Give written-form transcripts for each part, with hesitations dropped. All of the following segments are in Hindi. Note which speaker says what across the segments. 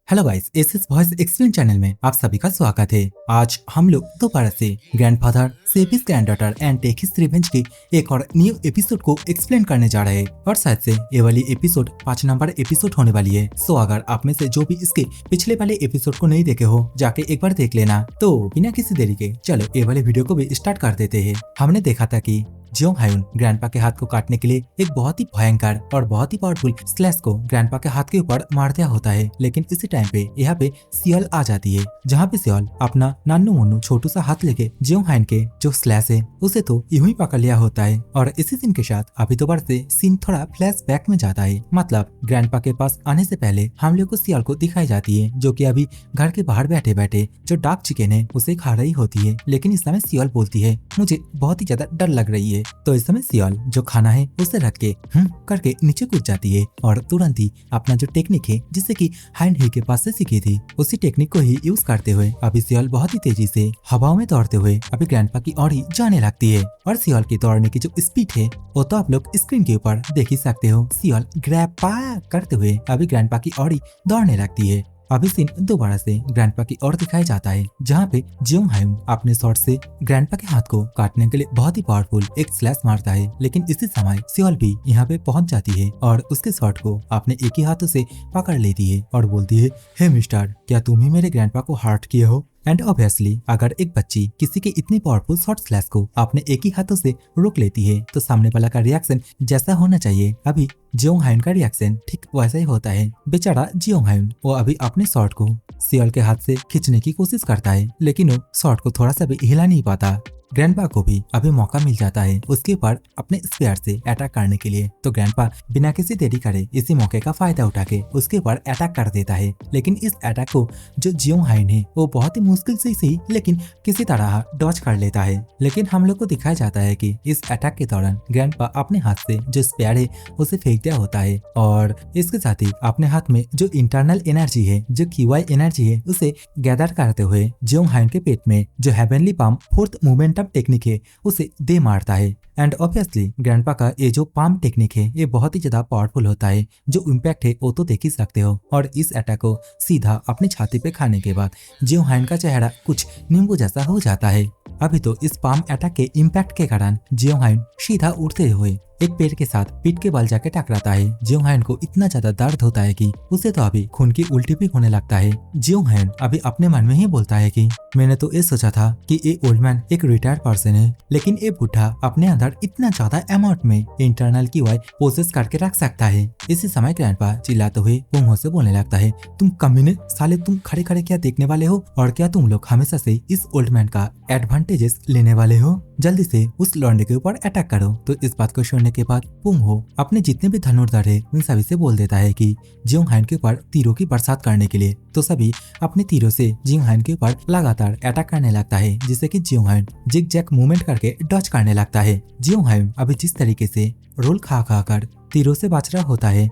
Speaker 1: Hello guys, SS voice explain channel में आप सभी का स्वागत है। आज हम लोग दोबारा से grandfather save his granddaughter and take his revenge की एक और न्यू एपिसोड को एक्सप्लेन करने जा रहे हैं और शायद से ये वाली एपिसोड 5 नंबर एपिसोड होने वाली है। सो अगर आप में से जो भी इसके पिछले वाले एपिसोड को नहीं देखे हो जाके एक बार देख लेना। तो बिना किसी देरी के चलो ये वाले वीडियो को भी स्टार्ट कर देते हैं। हमने देखा था कि जियोंग हायुन ग्रैंडपा के हाथ को काटने के लिए एक बहुत ही भयंकर और बहुत ही पावरफुल स्लैश को ग्रैंडपा के हाथ के ऊपर मार दिया होता है। लेकिन इसी टाइम पे यहाँ पे सियल आ जाती है, जहाँ पे सियल अपना नान्नू मुन्नू छोटू सा हाथ लेके जियोंग हायुन के जो स्लैश है उसे तो यूं ही पकड़ लिया होता है। और इसी सीन के साथ अभी दोबारा से सीन थोड़ा फ्लैशबैक में जाता है। मतलब ग्रैंडपा के पास आने से पहले हम लोग को सियल को दिखाई जाती है, जो कि अभी घर के बाहर बैठे बैठे जो डार्क चिकन है उसे खा रही होती है। लेकिन इस समय सियल बोलती है मुझे बहुत ही ज्यादा डर लग रही है। तो इस समय सियल जो खाना है उसे रख के करके नीचे कूद जाती है और तुरंत ही अपना जो टेक्निक है जिससे कि हाइन ही के पास से सीखी थी उसी टेक्निक को ही यूज करते हुए अभी सियल बहुत ही तेजी से हवाओं में दौड़ते हुए अभी ग्रैंडपा की ओर ही जाने लगती है। और सियल की दौड़ने की जो स्पीड है वो तो आप लोग स्क्रीन के ऊपर देख ही सकते हो। सियल ग्रैंडपा करते हुए अभी ग्रैंडपा की ओर ही दौड़ने लगती है। अभी सीन दोबारा से ग्रैंडपा की ओर दिखाया जाता है, जहाँ पे जियोंग हायुन अपने शॉट से ग्रैंडपा के हाथ को काटने के लिए बहुत ही पावरफुल एक स्लैश मारता है। लेकिन इसी समय सियल भी यहाँ पे पहुंच जाती है और उसके शॉट को अपने एक ही हाथों से पकड़ लेती है और बोलती है, हे मिस्टर, क्या तुम ही मेरे ग्रैंडपा को हर्ट किए हो? एंड ऑब्वियसली अगर एक बच्ची किसी के इतने पावरफुल शॉट स्लैश को अपने एक ही हाथों से रोक लेती है तो सामने वाला का रिएक्शन जैसा होना चाहिए अभी जियोंग हायुन का रिएक्शन ठीक वैसा ही होता है। बेचारा जियोंग हायुन वो अभी अपने शॉट को सियल के हाथ से खींचने की कोशिश करता है, लेकिन वो शॉट को थोड़ा सा भी हिला नहीं पाता। ग्रैंडपा को भी अभी मौका मिल जाता है उसके ऊपर अपने स्पेयर से अटैक करने के लिए। तो ग्रैंडपा बिना किसी देरी करे इसी मौके का फायदा उठा के उसके ऊपर अटैक कर देता है। लेकिन इस अटैक को जो जियोंग हायुन है वो बहुत ही मुश्किल से सही लेकिन किसी तरह डॉज कर लेता है। लेकिन हम लोग को दिखाया जाता है कि इस अटैक के दौरान ग्रैंडपा अपने हाथ से जो स्पेयर है उसे फेंक दिया होता है और इसके साथ ही अपने हाथ में जो इंटरनल एनर्जी है, जो QI एनर्जी है, उसे गैदर करते हुए जियोंग हायुन के पेट में जो heavenly palm fourth movement technique है उसे दे मारता है। एंड ऑब्वियसली ग्रैंडपा का ये जो पाम टेक्निक है ये बहुत ही ज्यादा पावरफुल होता है, जो इम्पैक्ट है वो तो देख ही सकते हो। और इस अटैक को सीधा अपनी छाती पे खाने के बाद जियोंग हायुन का चेहरा कुछ नींबू जैसा हो जाता है। अभी तो इस पाम अटैक के इम्पैक्ट के कारण जियोंग हायुन सीधा उड़ते हुए एक पेड़ के साथ पीठ के बल जाके टकराता है। जियोंग हायुन को इतना ज्यादा दर्द होता है कि उसे तो अभी खून की उल्टी भी होने लगता है। जियोंग हायुन अभी अपने मन में ही बोलता है कि मैंने तो ये सोचा था कि ये ओल्ड मैन एक रिटायर्ड पर्सन है, लेकिन ये बूढ़ा अपने अंदर इतना ज्यादा अमाउंट में इंटरनल QI प्रोसेस करके रख सकता है। इसी समय ग्रैंडपा चिल्लाते हुए पुंगहो से बोलने लगता है, तुम कमीने साले, तुम खड़े खड़े क्या देखने वाले हो? और क्या तुम लोग हमेशा से इस ओल्ड मैन का एडवांटेजेस लेने वाले हो? जल्दी से उस लौंडे के ऊपर अटैक करो। तो इस बात को सुनने के बाद पुंगहो अपने जितने भी धनुर्धर है उन सभी से बोल देता है कि जियोंग हायुन के ऊपर तीरों की बरसात करने के लिए। तो सभी अपने तीरों से जियोंग हायुन के ऊपर लगातार अटैक करने लगता है, जिससे कि जियोंग हायुन जिग जैक मूवमेंट करके डॉज करने लगता है। जियोंग हायुन अभी जिस तरीके से रोल खा खा कर तीरों से बच रहा होता है,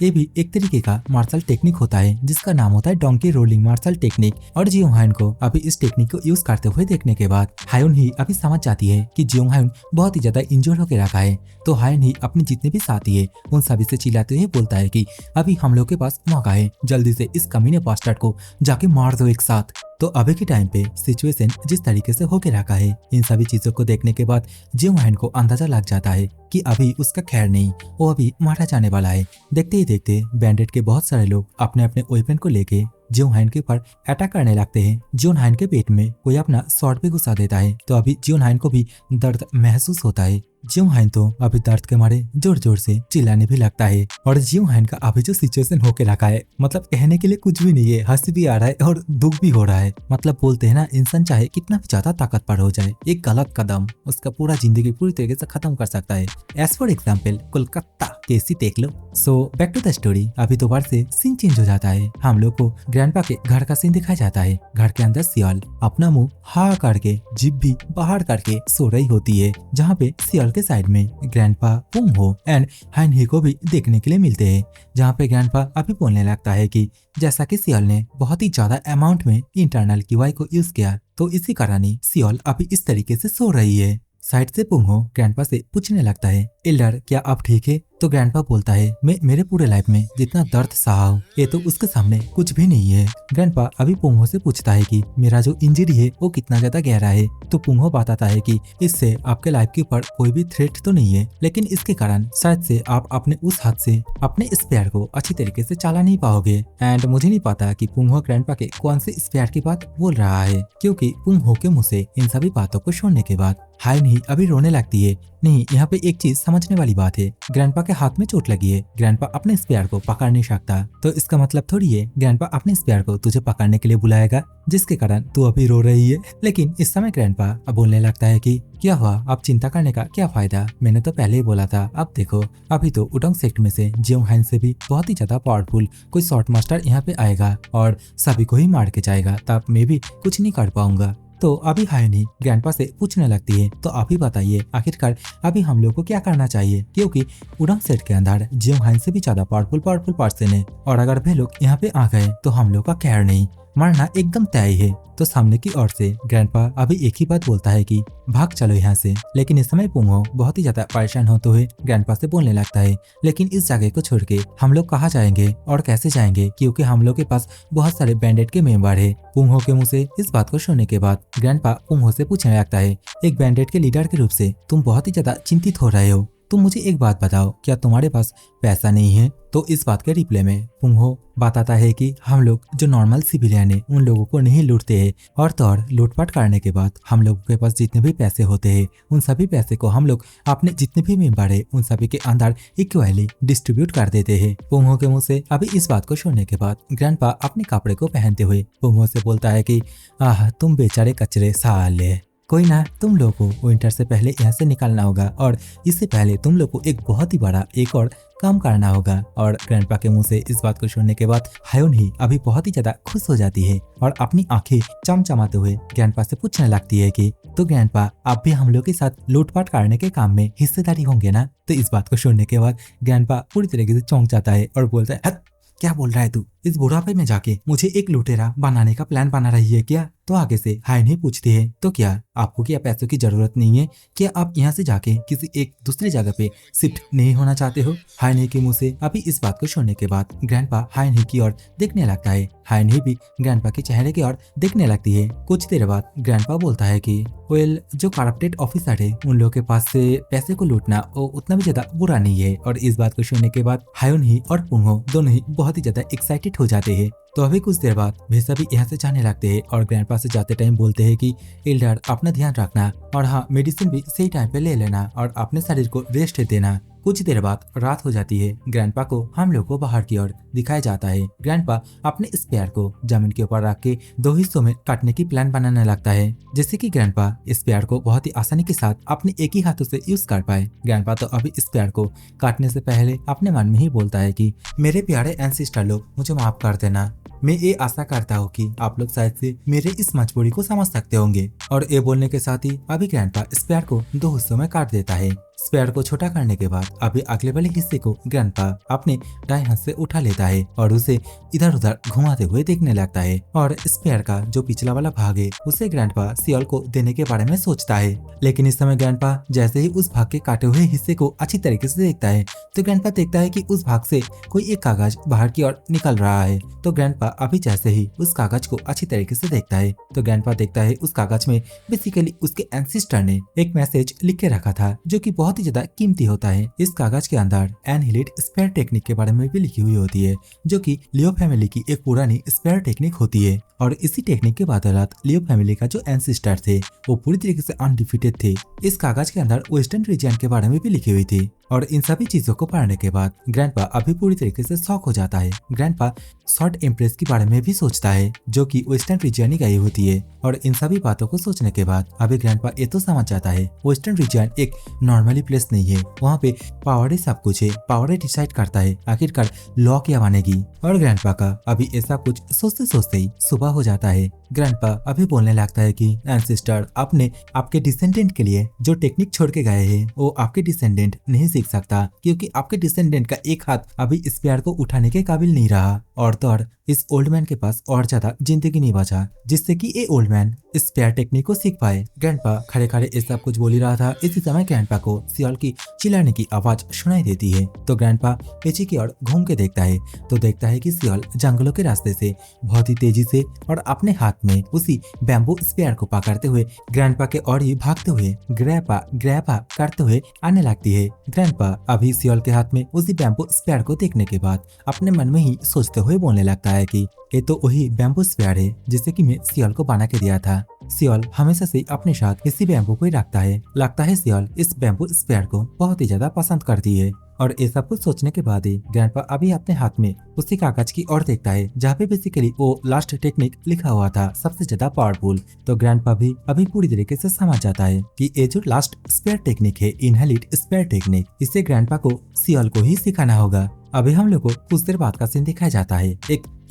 Speaker 1: ये भी एक तरीके का मार्शल टेक्निक होता है जिसका नाम होता है डोंकी रोलिंग मार्शल टेक्निक। और जियोंग हायुन को अभी इस टेक्निक को यूज करते हुए देखने के बाद हायुन ही अभी समझ जाती है कि जियोंग हायुन बहुत ही ज्यादा इंजोर होकर रखा है। तो हायुन ही अपने जितने भी साथी है उन सभी से चिल्लाते हुए बोलता है कि अभी हम लोग के पास मौका है, जल्दी से इस कमीने बास्टर्ड को जाके मार दो एक साथ। तो अभी के टाइम पे सिचुएशन जिस तरीके से होके रखा है, इन सभी चीजों को देखने के बाद जियोंग हायुन को अंदाजा लग जाता है कि अभी उसका खैर नहीं, वो अभी मारा जाने वाला है। देखते ही देखते बैंडेड के बहुत सारे लोग अपने अपने वेपन को लेके जियोंग हायुन के ऊपर अटैक करने लगते हैं। जियोंग हायुन के पेट में कोई अपना शॉट भी घुसा देता है, तो अभी जियोंग हायुन को भी दर्द महसूस होता है। जियोंग हायुन तो अभी दर्द के मारे जोर जोर से चिल्लाने भी लगता है। और जियोंग हायुन का अभी जो सिचुएशन होके रखा है, मतलब कहने के लिए कुछ भी नहीं है, हंसी भी आ रहा है और दुख भी हो रहा है। मतलब बोलते हैं ना, इंसान चाहे कितना भी ज्यादा ताकतवर हो जाए, एक गलत कदम उसका पूरा जिंदगी पूरी तरीके से खत्म कर सकता है। एज फॉर एग्जाम्पल कोलकाता केसी देख लो। So back to the story. अभी दोबारा से सीन चेंज हो जाता है। हम लोग को ग्रैंडपा के घर का सीन दिखाया जाता है। घर के अंदर सियल अपना मुंह हा करके जिभ भी बाहर करके सो रही होती है, जहाँ पे सियल के साइड में ग्रैंडपा, पुंगहो एंड हायुन ही को भी देखने के लिए मिलते हैं। जहाँ पे ग्रैंडपा अभी बोलने लगता है कि जैसा कि सियल ने बहुत ही ज्यादा अमाउंट में इंटरनल QI को यूज किया, तो इसी कारण ही सियल अभी इस तरीके से सो रही है। साइड से पुंगहो ग्रैंडपा से पूछने लगता है, एल्डर क्या आप ठीक है? तो ग्रैंडपा बोलता है मैं मेरे पूरे लाइफ में जितना दर्द सहा हूँ ये तो उसके सामने कुछ भी नहीं है। ग्रैंडपा अभी पुंगहो से पूछता है कि मेरा जो इंजरी है वो कितना ज्यादा गहरा है। तो पुंगहो बताता है कि इससे आपके लाइफ के ऊपर कोई भी थ्रेट तो नहीं है, लेकिन इसके कारण शायद से आप अपने उस हाथ से अपने स्पेयर को अच्छी तरीके से चला नहीं पाओगे। एंड मुझे नहीं पता कि पुंगहो ग्रैंडपा के कौन से स्पेयर की बात बोल रहा है, क्योंकि पुंगहो के मुंह से इन सभी बातों को सुनने के बाद हायन ही अभी रोने लगती है। नहीं, यहाँ पे एक चीज समझने वाली बात है, ग्रैंडपा के हाथ में चोट लगी है, ग्रैंडपा अपने स्पेयर को पकड़ नहीं सकता, तो इसका मतलब थोड़ी है ग्रैंडपा अपने स्पेयर को तुझे पकड़ने के लिए बुलाएगा जिसके कारण तू अभी रो रही है। लेकिन इस समय ग्रैंडपा अब बोलने लगता है कि क्या हुआ, अब चिंता करने का क्या फायदा, मैंने तो पहले ही बोला था। अब देखो अभी तो उडोंग सेक्ट में से जियोंग हाइन से भी बहुत ही ज्यादा पावरफुल कोई शॉर्ट मास्टर यहाँ पे आएगा और सभी को ही मार के जाएगा, तब मैं भी कुछ नहीं कर पाऊंगा। तो अभी हायनी ग्रैंडपा से पूछने लगती है तो आप ही बताइए आखिरकार अभी हम लोग को क्या करना चाहिए, क्योंकि उडोंग सेट के अंदर जियोंग हाइन से भी ज्यादा पावरफुल पर्सन है और अगर वे लोग यहाँ पे आ गए तो हम लोग का खैर नहीं, मरना एकदम तय है। तो सामने की ओर से ग्रैंडपा अभी एक ही बात बोलता है कि भाग चलो यहाँ से। लेकिन इस समय पुंगहो बहुत ही ज्यादा परेशान होते हुए ग्रैंडपा से बोलने लगता है लेकिन इस जगह को छोड़ के हम लोग कहाँ जाएंगे और कैसे जाएंगे, क्योंकि हम लोग के पास बहुत सारे बैंडेड के मेंबर है। पुंगहो के मुंह से इस बात को सुनने के बाद ग्रैंडपा पुंगहो से पूछने लगता है एक बैंडेड के लीडर के रूप से तुम बहुत ही ज्यादा चिंतित हो रहे हो, तुम मुझे एक बात बताओ, क्या तुम्हारे पास पैसा नहीं है? तो इस बात के रिप्लाई में पुंगहो बताता है कि हम लोग जो नॉर्मल सिविलियन है उन लोगों को नहीं लूटते हैं, और तो और लूटपाट करने के बाद हम लोगों के पास जितने भी पैसे होते हैं उन सभी पैसे को हम लोग अपने जितने भी मेंबर है उन सभी के अंदर इक्वली डिस्ट्रीब्यूट कर देते हैं। पुंगहो के मुंह से अभी इस बात को सुनने के बाद ग्रैंडपा अपने कपड़े को पहनते हुए पुंगहो से बोलता है कि आह तुम बेचारे कचरे साले, कोई ना, तुम लोग को विंटर से पहले यहाँ से निकलना होगा और इससे पहले तुम लोग को एक बहुत ही बड़ा एक और काम करना होगा। और ग्रैंडपा के मुंह से इस बात को सुनने के बाद हायोन ही अभी बहुत ही ज्यादा खुश हो जाती है और अपनी आंखें चमचमाते हुए ग्रैंडपा से पूछने लगती है कि तो ग्रैंडपा आप भी हम लोग के साथ लूटपाट करने के काम में हिस्सेदारी होंगे ना? तो इस बात को सुनने के बाद ग्रैंडपा पूरी तरीके से चौंक जाता है और बोलता है क्या बोल रहा है तू, इस बुढ़ापे में जाके मुझे एक लुटेरा बनाने का प्लान बना रही है क्या? तो आगे से हायन ही पूछती है तो क्या आपको क्या पैसों की जरूरत नहीं है, क्या आप यहाँ से जाके किसी एक दूसरी जगह पे शिफ्ट नहीं होना चाहते हो? हायन ही के मुंह से अभी इस बात को सुनने के बाद ग्रैंडपा हायन ही की ओर देखने लगता है, हायन ही भी ग्रैंडपा के चेहरे की ओर देखने लगती है। कुछ देर बाद ग्रैंडपा बोलता है कि वेल जो करप्टेड ऑफिसर है उन लोगों के पास से पैसे को लूटना वो उतना भी ज्यादा बुरा नहीं है। और इस बात को सुनने के बाद हायन ही और पुंगहो दोनों ही बहुत ही ज्यादा एक्साइटेड हो जाते हैं। तो अभी कुछ देर बाद वे सभी यहाँ से जाने लगते हैं और ग्रैंडपा से जाते टाइम बोलते हैं कि एल्डर अपना ध्यान रखना और हाँ मेडिसिन भी सही टाइम पे ले लेना और अपने शरीर को रेस्ट देना। कुछ देर बाद रात हो जाती है। ग्रैंडपा को हम लोग को बाहर की ओर दिखाया जाता है। ग्रैंडपा अपने स्पेयर को जमीन के ऊपर रख के दो हिस्सों में काटने की प्लान बनाने लगता है, जिससे कि ग्रैंडपा स्पेयर को बहुत ही आसानी के साथ अपने एक ही हाथों से यूज कर पाए। ग्रैंडपा तो अभी स्पेयर को काटने से पहले अपने मन में ही बोलता है कि मेरे प्यारे एंसेस्टर लोग मुझे माफ कर देना, मैं ये आशा करता हूँ कि आप लोग शायद से मेरे इस मजबूरी को समझ सकते होंगे। और ये बोलने के साथ ही अभी ग्रैंडपा स्पेयर को दो हिस्सों में काट देता है। स्पेयर को छोटा करने के बाद अभी अगले वाले हिस्से को ग्रैंडपा अपने दाएं हाथ से उठा लेता है और उसे इधर उधर घुमाते हुए देखने लगता है। और स्पेयर का जो पिछला वाला भाग है उसे ग्रैंडपा सियोल को देने के बारे में सोचता है। लेकिन इस समय ग्रैंडपा जैसे ही उस भाग के काटे हुए हिस्से को अच्छी तरीके से देखता है तो ग्रैंडपा देखता है कि उस भाग से कोई एक कागज बाहर की ओर निकल रहा है। तो ग्रैंडपा अभी जैसे ही उस कागज को अच्छी तरीके से देखता है तो ग्रैंडपा देखता है उस कागज में बेसिकली उसके एंसेस्टर ने एक मैसेज लिख के रखा था जो कि बहुत ही ज्यादा कीमती होता है। इस कागज के अंदर एनहिलिट स्पेयर टेक्निक के बारे में भी लिखी हुई होती है, जो कि लियो फैमिली की एक पुरानी स्पेयर टेक्निक होती है। और इसी टेक्निक के बदौलत लियो फैमिली का जो एंसेस्टर थे वो पूरी तरीके से अनडिफिटेड थे। इस कागज के अंदर वेस्टर्न रीजन के बारे में भी लिखी हुई थी। और इन सभी चीजों को पढ़ने के बाद ग्रैंडपा अभी पूरी तरीके से शॉक हो जाता है। ग्रैंडपा शॉर्ट एम्प्रेस के बारे में भी सोचता है जो कि वेस्टर्न रीजन ही गई होती है। और इन सभी बातों को सोचने के बाद अभी ग्रैंडपा ये तो समझ जाता है वेस्टर्न रीजन एक नॉर्मली प्लेस नहीं है, वहाँ पे पावर ही सब कुछ है, पावर ही डिसाइड करता है आखिरकार लॉ क्या बनेगी। और ग्रैंडपा का अभी ऐसा कुछ सोचते सोचते ही सुबह हो जाता है। ग्रैंडपा अभी बोलने लगता है कि एंसेस्टर अपने आपके डिसेंडेंट के लिए जो टेक्निक छोड़ के गए हैं वो आपके डिसेंडेंट नहीं सीख सकता, क्योंकि आपके डिसेंडेंट का एक हाथ अभी स्पेयर को उठाने के काबिल नहीं रहा। और तो और इस ओल्ड मैन के पास और ज्यादा जिंदगी नहीं बचा जिससे कि ये ओल्ड मैन स्पेयर टेक्निक को सीख पाए। ग्रैंडपा खड़े खड़े ये सब कुछ बोल ही रहा था। इसी समय ग्रैंडपा को सियाल की चिल्लाने की आवाज सुनाई देती है। तो ग्रैंडपा पीछे की ओर घूम के देखता है तो देखता है कि सियाल जंगलों के रास्ते से बहुत ही तेजी से और अपने हाथ में उसी बैम्बू स्पेयर को पकड़ते हुए ग्रैंडपा के ओर ही भागते हुए ग्रैपा ग्रैपा करते हुए आने लगती है। ग्रैंडपा अभी सियाल के हाथ में उसी बैम्बू स्पेयर को देखने के बाद अपने मन में ही सोचते हुए बोलने लगता है कि ये तो वही बैम्बू स्पेयर है जिसे कि मैं सियाल को बना के दिया था। सियाल हमेशा से अपने साथ इसी बैम्बू को ही रखता है। लगता है सियाल इस बैम्बू स्पेयर को बहुत ही ज्यादा पसंद करती है। और ये सब कुछ सोचने के बाद ही ग्रैंडपा अभी अपने हाथ में उसी कागज की ओर देखता है जहाँ पे बेसिकली वो लास्ट टेक्निक लिखा हुआ था, सबसे ज्यादा पावरफुल। तो ग्रैंडपा भी अभी पूरी तरीके से समझ जाता है कि ये जो लास्ट स्पेयर टेक्निक है, इनहेलिट स्पेयर टेक्निक, इसे ग्रैंडपा को सियाल को ही सिखाना होगा। अभी हम लोग को कुछ देर बाद का सीन दिखाया जाता है।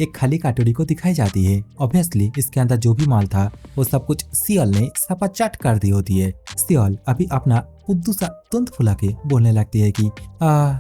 Speaker 1: एक खाली कटोरी को दिखाई जाती है। ऑब्वियसली इसके अंदर जो भी माल था वो सब कुछ सियाल ने सपाचट कर दी होती है। सियाल अभी अपना बुद्धू सा तुंत फुला के बोलने लगती है कि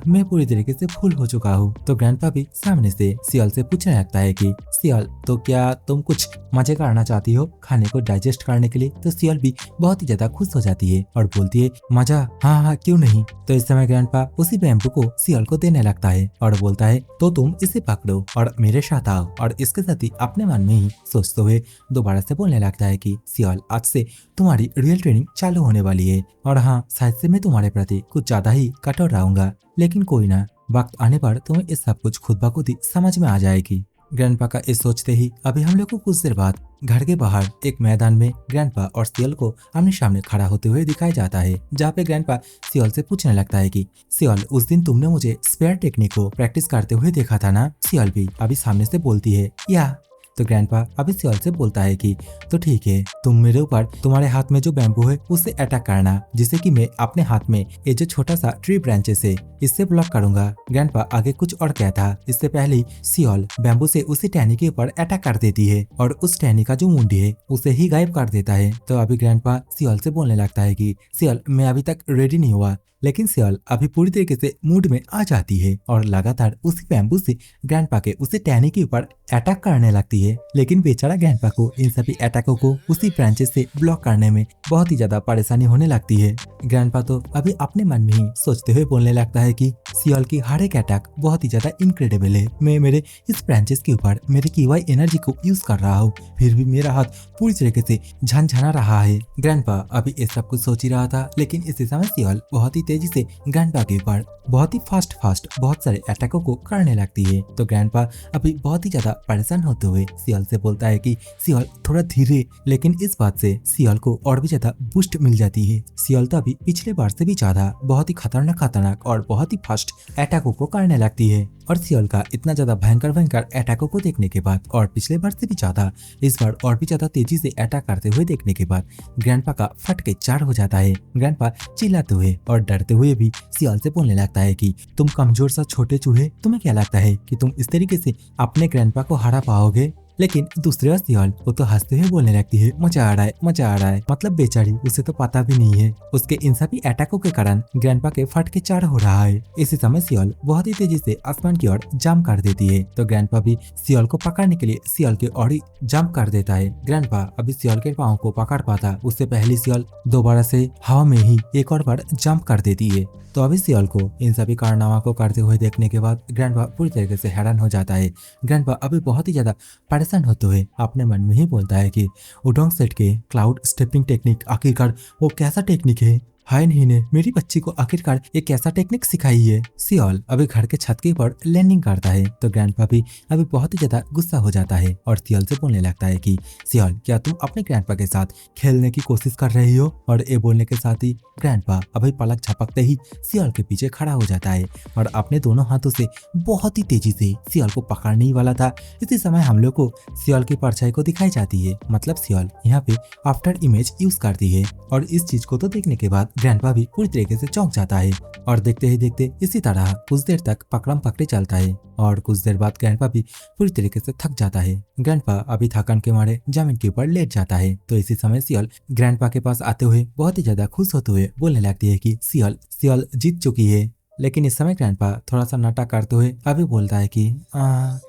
Speaker 1: मैं पूरी तरीके से फुल हो चुका हूँ। तो ग्रैंडपा भी सामने से सियाल से पूछने लगता है कि सियाल तो क्या तुम कुछ मजे करना चाहती हो खाने को डाइजेस्ट करने के लिए? तो सियाल भी बहुत ही ज्यादा खुश हो जाती है और बोलती है मजा, हाँ हाँ क्यों नहीं। तो इस समय ग्रैंडपा उसी बैम्बू को सियाल को देने लगता है और बोलता है तो तुम इसे पकड़ो और मेरे साथ आओ। और इसके साथ ही अपने मन में ही सोचते हुए दोबारा से बोलने लगता है कि सियाल आज से तुम्हारी रियल ट्रेनिंग चालू होने वाली है और हाँ शायद से मैं तुम्हारे प्रति कुछ ज्यादा ही कठोर रहूंगा, लेकिन कोई ना, वक्त आने पर तुम्हें इस सब कुछ खुद ब खुद ही समझ में आ जाएगी। ग्रैंडपा का इस सोचते ही अभी हम लोग को कुछ देर बाद घर के बाहर एक मैदान में ग्रैंडपा और सियाल को आमने सामने खड़ा होते हुए दिखाया जाता है, जहाँ पे ग्रैंडपा सियाल से पूछने लगता है कि सियाल उस दिन तुमने मुझे स्पेयर टेक्निक को प्रैक्टिस करते हुए देखा था ना? सियाल भी अभी सामने से बोलती है या। तो ग्रैंडपा अभी सियाल से बोलता है कि तो ठीक है, तुम मेरे ऊपर तुम्हारे हाथ में जो बैम्बू है उससे अटैक करना, जिसे कि मैं अपने हाथ में ये जो छोटा सा ट्री ब्रांचेस है इससे ब्लॉक करूंगा। ग्रैंडपा आगे कुछ और कहता इससे पहले ही सियाल बैम्बू से उसी टहनी के ऊपर अटैक कर देती है और उस टहनी का जो मुंडी है उसे ही गायब कर देता है। तो अभी ग्रैंडपा सियाल से बोलने लगता है कि सियाल मैं अभी तक रेडी नहीं हुआ, लेकिन सियाल अभी पूरी तरीके से मूड में आ जाती है और लगातार उसी बैम्बू से ग्रैंडपा के उसी टहनी के ऊपर अटैक करने लगती है। लेकिन बेचारा ग्रैंडपा को इन सभी अटैकों को उसी ब्रांचेस से ब्लॉक करने में बहुत ही ज्यादा परेशानी होने लगती है। ग्रैंडपा तो अभी अपने मन में ही सोचते हुए बोलने लगता है कि सियाल की हर एक अटैक बहुत ही ज्यादा इनक्रेडिबल है। मैं मेरे इस ब्रांचेस के ऊपर मेरे कीवाई एनर्जी को यूज कर रहा हूँ, फिर भी मेरा हाथ पूरी तरीके से झनझना रहा है। ग्रैंडपा अभी ये सब कुछ सोच ही रहा था, लेकिन इसी समय सियाल बहुत ही तेजी से ग्रैंडपा के ऊपर बहुत ही फास्ट बहुत सारे अटैकों को करने लगती है। तो ग्रैंडपा अभी बहुत ही ज्यादा परेशान होते हुए सियाल से बोलता है कि सियाल थोड़ा धीरे, लेकिन इस बात से सियाल को और भी ज्यादा बूस्ट मिल जाती है। सियाल तो अभी पिछले बार से भी ज्यादा बहुत ही खतरनाक और बहुत ही फास्ट अटैकों को करने लगती है। और सियाल का इतना ज्यादा भयंकर अटैकों को देखने के बाद और पिछले बार से भी ज्यादा इस बार और भी ज्यादा तेजी से अटैक करते हुए देखने के बाद ग्रैंडपा का फट के चार हो जाता है। ग्रैंडपा चिल्लाते हुए और डरते हुए भी सियाल से बोलने लगता है कि तुम कमजोर सा छोटे चूहे, तुम्हें क्या लगता है कि तुम इस तरीके से अपने ग्रैंडपा को हरा पाओगे? लेकिन दूसरी ओर सियाल वो तो हंसते हुए बोलने लगती है मजा आ रहा है। मतलब बेचारी उसे तो पता भी नहीं है उसके इन सभी अटैकों के कारण ग्रैंडपा के फट के चार हो रहा है। इसी समय सियाल बहुत ही तेजी से आसमान की ओर जंप कर देती है। तो ग्रैंडपा भी सियाल को पकड़ने के लिए सियाल के ओर ही जंप कर देता है। ग्रैंडपा अभी सियाल के पाँव को पकड़ पाता उससे पहले सियाल दोबारा से हवा में ही एक और बार जंप कर देती है। तो अभी सियाल को इन सभी कारनामा को करते हुए देखने के बाद ग्रैंडपा पूरी तरीके से हैरान हो जाता है। ग्रैंडपा अभी बहुत ही ज्यादा परेशान होते हुए अपने मन में ही बोलता है कि उडोंग सेट के क्लाउड स्टेपिंग टेक्निक आखिरकार वो कैसा टेक्निक है? हाय नहीं ने मेरी बच्ची को आखिरकार एक कैसा टेक्निक सिखाई है। सियाल अभी घर के छत के ऊपर लैंडिंग करता है। तो ग्रैंडपा भी अभी बहुत ही ज्यादा गुस्सा हो जाता है और सियाल से बोलने लगता है कि सियाल क्या तुम अपने ग्रैंडपा के साथ खेलने की कोशिश कर रही हो? और ये बोलने के साथ ही ग्रैंडपा अभी पलक झपकते ही सियाल के पीछे खड़ा हो जाता है और अपने दोनों हाथों से बहुत ही तेजी से सियाल को पकड़ने ही वाला था। इसी समय हम लोग को सियाल की परछाई को दिखाई जाती है। मतलब सियाल यहाँ पे आफ्टर इमेज यूज करती है और इस चीज को तो देखने के बाद ग्रैंडपा भी पूरी तरीके से चौंक जाता है और देखते ही देखते इसी तरह कुछ देर तक पकड़म पकड़े चलता है और कुछ देर बाद ग्रैंडपा भी पूरी तरीके से थक जाता है। ग्रैंडपा अभी थकान के मारे जमीन के ऊपर लेट जाता है। तो इसी समय सियाल ग्रैंडपा के पास आते हुए बहुत ही ज्यादा खुश होते हुए बोलने लगती है कि सियाल जीत चुकी है। लेकिन इस समय ग्रैंडपा थोड़ा सा नाटक करते हुए अभी बोलता है कि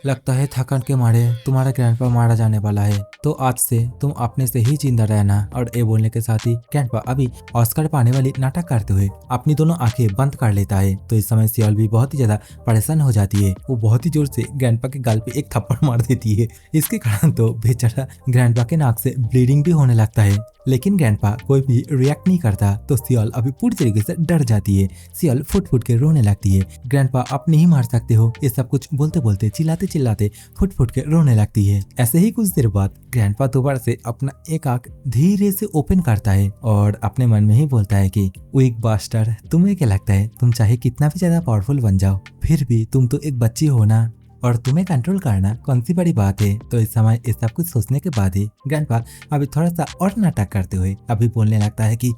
Speaker 1: लगता है थकान के मारे तुम्हारा ग्रैंडपा मारा जाने वाला है, तो आज से तुम अपने से ही जिंदा रहना। और ये बोलने के साथ ही ग्रैंडपा अभी ऑस्कर पाने वाली नाटक करते हुए अपनी दोनों आंखें बंद कर लेता है। तो इस समय सियल भी बहुत ही ज्यादा परेशान हो जाती है। वो बहुत ही जोर से ग्रैंडपा के गाल पे एक थप्पड़ मार देती है। इसके कारण तो बेचारा ग्रैंडपा के नाक से ब्लीडिंग भी होने लगता है, लेकिन ग्रैंडपा कोई भी रिएक्ट नहीं करता। तो सियल अभी पूरी तरीके से डर जाती है। सियल फुट फुट के रोने लगती है। ग्रैंडपा आप नहीं मार सकते हो, ये सब कुछ बोलते बोलते चिल्लाते चिल्लाते फुट फुट के रोने लगती है। ऐसे ही कुछ देर बाद ग्रैंडपा दोबारा से अपना एक आंख धीरे से ओपन करता है और अपने मन में ही बोलता है कि वीक बास्टर, तुम्हें क्या लगता है तुम चाहे कितना भी ज्यादा पावरफुल बन जाओ, फिर भी तुम तो एक बच्ची हो ना, और तुम्हें कंट्रोल करना कौन सी बड़ी बात है। तो इस समय इस सब कुछ सोचने के बाद ही ग्रैंडपा अभी थोड़ा सा और नाटक करते हुए अभी बोलने लगता है कि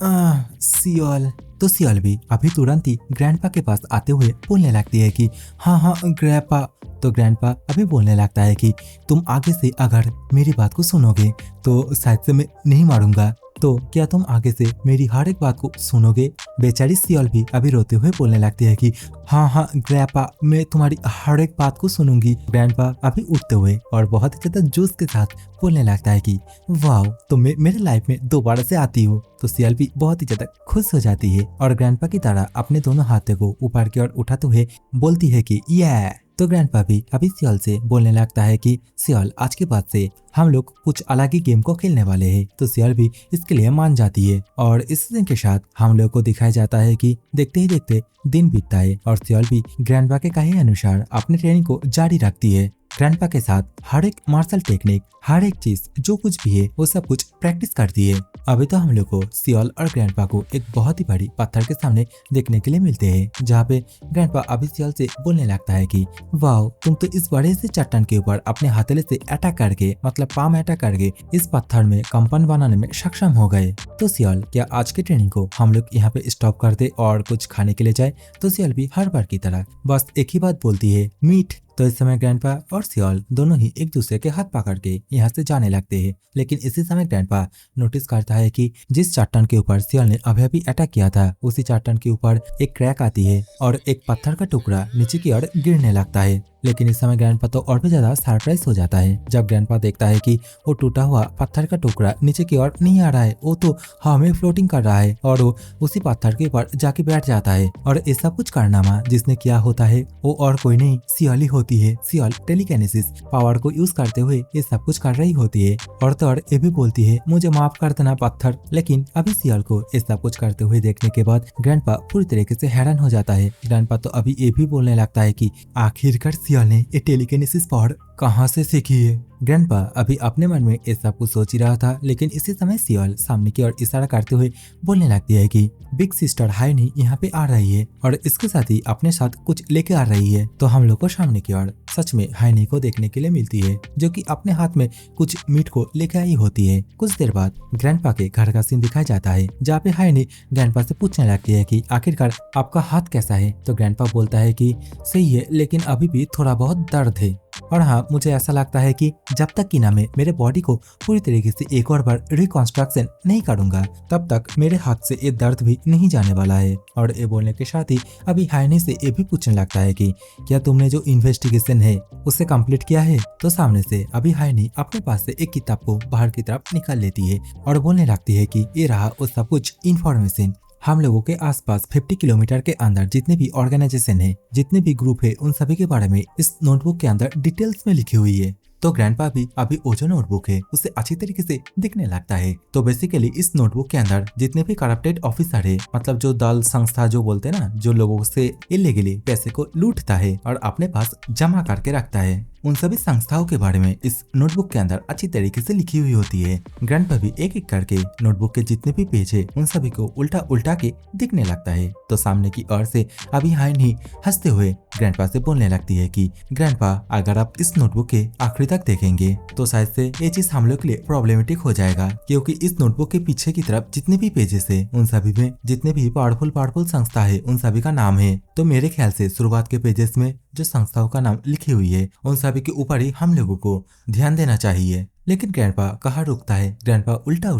Speaker 1: सियल। तो सियल भी अभी तुरंत ही ग्रैंडपा के पास आते हुए बोलने लगती है कि हाँ ग्रैंडपा। तो ग्रैंडपा अभी बोलने लगता है कि तुम आगे से अगर मेरी बात को सुनोगे तो शायद से मैं नहीं मारूंगा, तो क्या तुम आगे से मेरी हर एक बात को सुनोगे। बेचारी सियल भी अभी रोते हुए बोलने लगती है कि हाँ ग्रैंडपा, मैं तुम्हारी हर एक बात को सुनूंगी। ग्रैंडपा अभी उठते हुए और बहुत ही ज्यादा जोश के साथ बोलने लगता है कि वाह, तो मैं मेरे लाइफ में दोबारा से आती हूँ। तो सियल भी बहुत ही ज्यादा खुश हो जाती है और ग्रैंडपा की तरह अपने दोनों हाथों को ऊपर की ओर उठाते हुए बोलती है कि ये। तो ग्रैंडपा भी अभी सियल से बोलने लगता है कि सियल, आज के बाद से हम लोग कुछ अलग ही गेम को खेलने वाले हैं। तो सियल भी इसके लिए मान जाती है और इस दिन के साथ हम लोग को दिखाया जाता है कि देखते ही देखते दिन बीतता है और सियल भी ग्रैंडपा के कहे अनुसार अपनी ट्रेनिंग को जारी रखती है। ग्रैंडपा के साथ हर एक मार्शल टेक्निक, हर एक चीज जो कुछ भी है वो सब कुछ प्रैक्टिस करती है। अभी तो हम लोग को सियल और ग्रैंडपा को एक बहुत ही बड़ी पत्थर के सामने देखने के लिए मिलते हैं, जहाँ पे ग्रैंडपा अभी सियल से बोलने लगता है कि वाह, तुम तो इस बड़े से चट्टान के ऊपर अपने हथेली से अटैक करके, मतलब पाम अटैक करके इस पत्थर में कंपन बनाने में सक्षम हो गए। तो सियल, क्या आज की ट्रेनिंग को हम लोग यहाँ पे स्टॉप कर दे और कुछ खाने के लिए जाए। तो सियल भी हर बार की तरह बस एक ही बात बोलती है, मीट। तो इस समय ग्रैंडपा और सियल दोनों ही एक दूसरे के हाथ पकड़ के यहाँ से जाने लगते हैं। लेकिन इसी समय ग्रैंडपा नोटिस करता है कि जिस चट्टान के ऊपर सियल ने अभी अभी अटैक किया था, उसी चट्टान के ऊपर एक क्रैक आती है और एक पत्थर का टुकड़ा नीचे की ओर गिरने लगता है। लेकिन इस समय ग्रैंडपा तो और भी ज्यादा सरप्राइज हो जाता है जब ग्रैंडपा देखता है कि वो टूटा हुआ पत्थर का टुकड़ा नीचे की ओर नहीं आ रहा है, वो तो हवा में फ्लोटिंग कर रहा है और वो उसी पत्थर के ऊपर जाके बैठ जाता है। और ऐसा कुछ कारनामा जिसने किया होता है वो और कोई नहीं, सियल ही होती है। सियल टेलीकिनेसिस पावर को यूज करते हुए ये सब कुछ कर रही होती है और तो और ये भी बोलती है, मुझे माफ कर देना पत्थर। लेकिन अभी सियल को ये सब कुछ करते हुए देखने के बाद ग्रैंडपा पूरी तरीके से हैरान हो जाता है। ग्रैंडपा तो अभी ये भी बोलने लगता है कि आखिरकार सियल ने ये टेलीकिनेसिस पावर कहाँ से सीखी है। ग्रैंडपा अभी अपने मन में ये सब कुछ सोच ही रहा था, लेकिन इसी समय सियल सामने की ओर इशारा करते हुए बोलने लगती है कि बिग सिस्टर हाइनी यहाँ पे आ रही है और इसके साथ ही अपने साथ कुछ लेके आ रही है। तो हम लोग को सामने की ओर सच में हाइनी को देखने के लिए मिलती है, जो कि अपने हाथ में कुछ मीट को लेके आई होती है। कुछ देर बाद ग्रैंडपा के घर का सीन दिखाया जाता है, जहाँ पे हाइनी ग्रैंडपा से पूछने लगती है कि आखिरकार आपका हाथ कैसा है। तो ग्रैंडपा बोलता है कि सही है, लेकिन अभी भी थोड़ा बहुत दर्द है। और हाँ, मुझे ऐसा लगता है कि जब तक कि ना मैं मेरे बॉडी को पूरी तरीके से एक और बार रिकॉन्स्ट्रक्शन नहीं करूंगा, तब तक मेरे हाथ से ये दर्द भी नहीं जाने वाला है। और ये बोलने के साथ ही अभी हाइनी से ये भी पूछने लगता है कि क्या तुमने जो इन्वेस्टिगेशन है उसे कंप्लीट किया है। तो सामने से अभी हाइनी अपने पास से एक किताब को बाहर की तरफ निकाल लेती है और बोलने लगती है कि ये रहा वो सब कुछ इन्फॉर्मेशन। हम लोगों के आसपास 50 किलोमीटर के अंदर जितने भी ऑर्गेनाइजेशन है, जितने भी ग्रुप है, उन सभी के बारे में इस नोटबुक के अंदर डिटेल्स में लिखी हुई है। तो ग्रैंडपा भी अभी वो जो नोटबुक है उसे अच्छी तरीके से दिखने लगता है। तो बेसिकली इस नोटबुक के अंदर जितने भी करप्टेड ऑफिसर है, मतलब जो दल संस्था जो बोलते हैं ना, जो लोगों से इलीगली पैसे को लूटता है और अपने पास जमा करके रखता है, उन सभी संस्थाओं के बारे में इस नोटबुक के अंदर अच्छी तरीके से लिखी हुई होती है। ग्रैंडपा भी एक एक करके नोटबुक के जितने भी पेज है उन सभी को उल्टा उल्टा के दिखने लगता है। तो सामने की ओर से अभी हाइनी हंसते हुए ग्रैंडपा से बोलने लगती है कि ग्रैंडपा, अगर आप इस नोटबुक के आखिरी तक देखेंगे तो शायद से ये चीज हम लोग के लिए प्रॉब्लमेटिक हो जाएगा, क्योंकि इस नोटबुक के पीछे की तरफ जितने भी पेजेस है उन सभी में जितने भी पावरफुल संस्था है उन सभी का नाम है। तो मेरे ख्याल से शुरुआत के पेजेस में जो संस्थाओं का नाम लिखी हुई है उन सभी के ऊपर ही हम लोगों को ध्यान देना चाहिए। लेकिन ग्रैंडपा कहाँ रुकता है, ग्रैंडपा उल्टा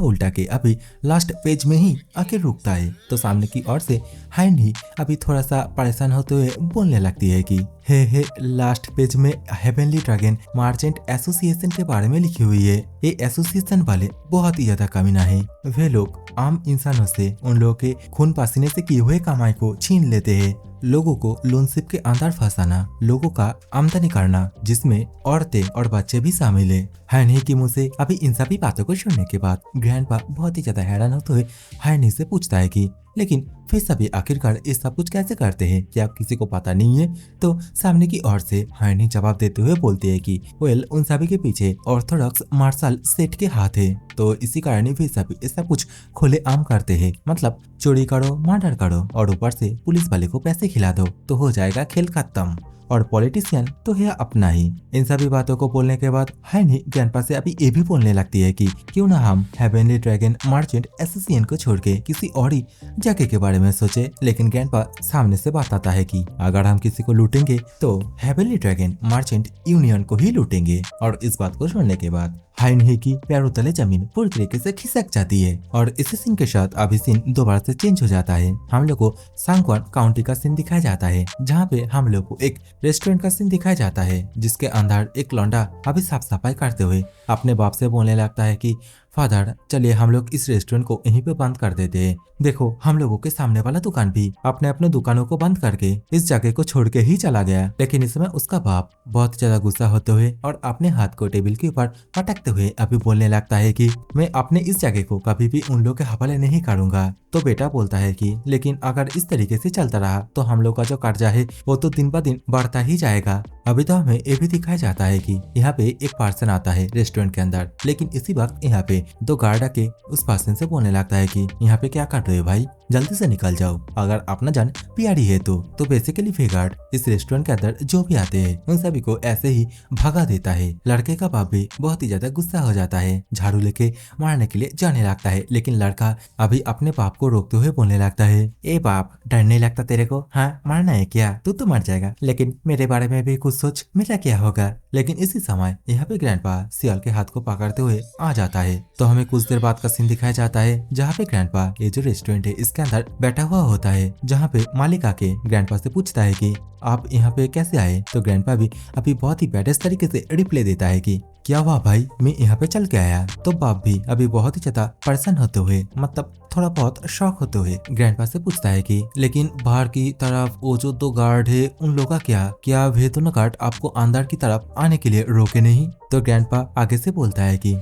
Speaker 1: उल्टा के अभी लास्ट पेज में ही आके रुकता है। तो सामने की ओर से हाइनी अभी थोड़ा सा परेशान होते हुए बोलने लगती है कि हे लास्ट पेज में हेवनली ड्रैगन मर्चेंट एसोसिएशन के बारे में लिखी हुई है। ये एसोसिएशन वाले बहुत ही ज्यादा कमीना है। वे लोग आम इंसानों से उन लोगों के खून पसीने से किए हुए कमाई को छीन लेते हैं। लोगों को लोनशिप के अंदर फंसाना, लोगों का आमदनी करना, जिसमें औरतें और बच्चे भी शामिल है। हाइनी की मुंह से अभी इन सभी बातों को सुनने के बाद ग्रैंडपा बहुत ही ज्यादा हैरान होते हुए हाइनी से पूछता है कि लेकिन फिर सभी आखिरकार ये सब कुछ कैसे करते हैं, क्या किसी को पता नहीं है? तो सामने की ओर से हाइनी जवाब देते हुए बोलती है कि वेल, उन सभी के पीछे ऑर्थोडॉक्स मार्शल सेठ के हाथ है, तो इसी कारण फिर सभी ये सब कुछ खुले आम करते हैं। मतलब चोरी करो, मर्डर करो और ऊपर से पुलिस वाले को पैसे खिला दो तो हो जाएगा खेल खत्म। और पॉलिटिशियन तो है अपना ही। इन सभी बातों को बोलने के बाद हाइनी ग्रैंडपा से अभी ये भी बोलने लगती है कि क्यों ना हम हेवनली ड्रैगन मर्चेंट एसोसिएशन को छोड़ के किसी और ही जगह के बारे में सोचे। लेकिन ग्रैंडपा सामने से बताता है कि अगर हम किसी को लूटेंगे तो हेवनली ड्रैगन मर्चेंट यूनियन को ही लूटेंगे। और इस बात को सुनने के बाद हाइनी की पैरों तले जमीन पूरी तरीके से खिसक जाती है। और इसी सीन के साथ अभी सीन दोबारा से चेंज हो जाता है। हम लोग को सांगक्वान काउंटी का सीन दिखाया जाता है, जहाँ पे हम लोग को एक रेस्टोरेंट का सीन दिखाया जाता है, जिसके अंदर एक लौंडा अभी साफ सफाई करते हुए अपने बाप से बोलने लगता है कि फादर, चलिए हम लोग इस रेस्टोरेंट को यहीं पे बंद कर देते हैं। देखो, हम लोगों के सामने वाला दुकान भी अपने दुकानों को बंद करके इस जगह को छोड़ के ही चला गया। लेकिन इस समय उसका बाप बहुत ज्यादा गुस्सा होते हुए और अपने हाथ को टेबल के ऊपर पटकते हुए अभी बोलने लगता है कि मैं अपने इस जगह को कभी भी उन लोगों के हवाले नहीं करूंगा। तो बेटा बोलता है कि लेकिन अगर इस तरीके से चलता रहा तो हम लोग का जो कर्जा है वो तो दिन ब दिन बढ़ता ही जाएगा। अभी तो हमें ये भी दिखाया जाता है कि यहाँ पे एक पर्सन आता है रेस्टोरेंट के अंदर, लेकिन इसी वक्त यहाँ पे दो गार्ड आके उस पर्सन से बोलने लगता है कि यहाँ पे क्या कर रहे हो भाई, जल्दी से निकल जाओ, अगर अपना जान प्यारी है तो बेसिकली वे गार्ड इस रेस्टोरेंट के अंदर जो भी आते हैं उन सभी को ऐसे ही भगा देता है। लड़के का बाप भी बहुत ही ज्यादा गुस्सा हो जाता है, झाड़ू लेके मारने के लिए जाने लगता है। लेकिन लड़का अभी अपने बाप को रोकते हुए बोलने लगता है, ए बाप, डर नहीं लगता तेरे को? हाँ, मारना है क्या? तू तो मर जाएगा, लेकिन मेरे बारे में भी कुछ सोच, मेरा क्या होगा? लेकिन इसी समय यहाँ पे ग्रैंडपा सियाल के हाथ को पकड़ते हुए आ जाता है। तो हमें कुछ देर बाद का सीन दिखाया जाता है, जहाँ पे ग्रैंडपा ये जो रेस्टोरेंट है इसके अंदर बैठा हुआ होता है, जहाँ पे मालिक आके ग्रैंडपा से पूछता है कि आप यहाँ पे कैसे आए? तो ग्रैंडपा भी अभी बहुत ही बैडेस्ट तरीके से रिप्लाई देता है कि क्या हुआ भाई, मैं यहाँ पे चल के आया। तो बाप भी अभी बहुत ही ज्यादा परेशान होते हुए, मतलब थोड़ा बहुत शौक होते हुए ग्रैंडपा से पूछता है कि लेकिन बाहर की तरफ वो जो दो गार्ड है उन लोगों का क्या वे दोनों गार्ड आपको अंदर की तरफ आने के लिए रोके नहीं? तो ग्रैंडपा आगे से बोलता है कि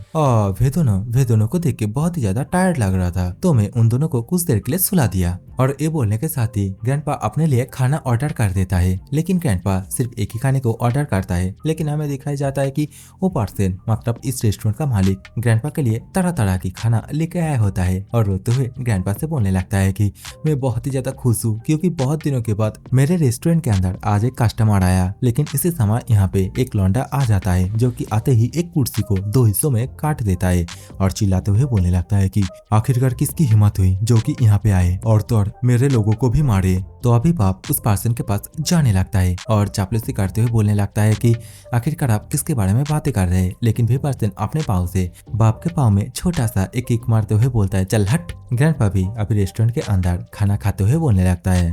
Speaker 1: वे दोनों को देख के बहुत ही ज्यादा टायर्ड लग रहा था, तो मैं उन दोनों को कुछ देर के लिए सुला दिया। और ये बोलने के साथ ही ग्रैंडपा अपने लिए खाना ऑर्डर कर देता है। लेकिन ग्रैंडपा सिर्फ एक ही खाने को ऑर्डर करता है, लेकिन हमें दिखाया जाता है कि वो पर्सन, मतलब इस रेस्टोरेंट का मालिक, ग्रैंडपा के लिए तरह तरह की खाना लेके आया होता है। और रोते हुए ग्रैंडपा से बोलने लगता है कि मैं बहुत ही ज्यादा खुश हूँ, क्योंकि बहुत दिनों के बाद मेरे रेस्टोरेंट के अंदर आज एक कस्टमर आया। लेकिन इसी समय यहाँ पे एक लौंडा आ जाता है, जो कि आते ही एक कुर्सी को दो हिस्सों में काट देता है और चिल्लाते हुए बोलने लगता है कि आखिरकार किसकी हिम्मत हुई जो कि यहाँ पे आए और तो और मेरे लोगों को भी मारे। तो अभी बाप उस पर्सन के पास जाने लगता है और चापलूसी करते हुए बोलने लगता है कि आखिरकार आप किसके बारे में बातें कर रहे हैं। लेकिन वे पर्सन अपने पाँव से बाप के पाँव में छोटा सा एक किक मारते हुए बोलता है, चल हट। ग्रैंडपा भी अभी रेस्टोरेंट के अंदर खाना खाते हुए बोलने लगता है,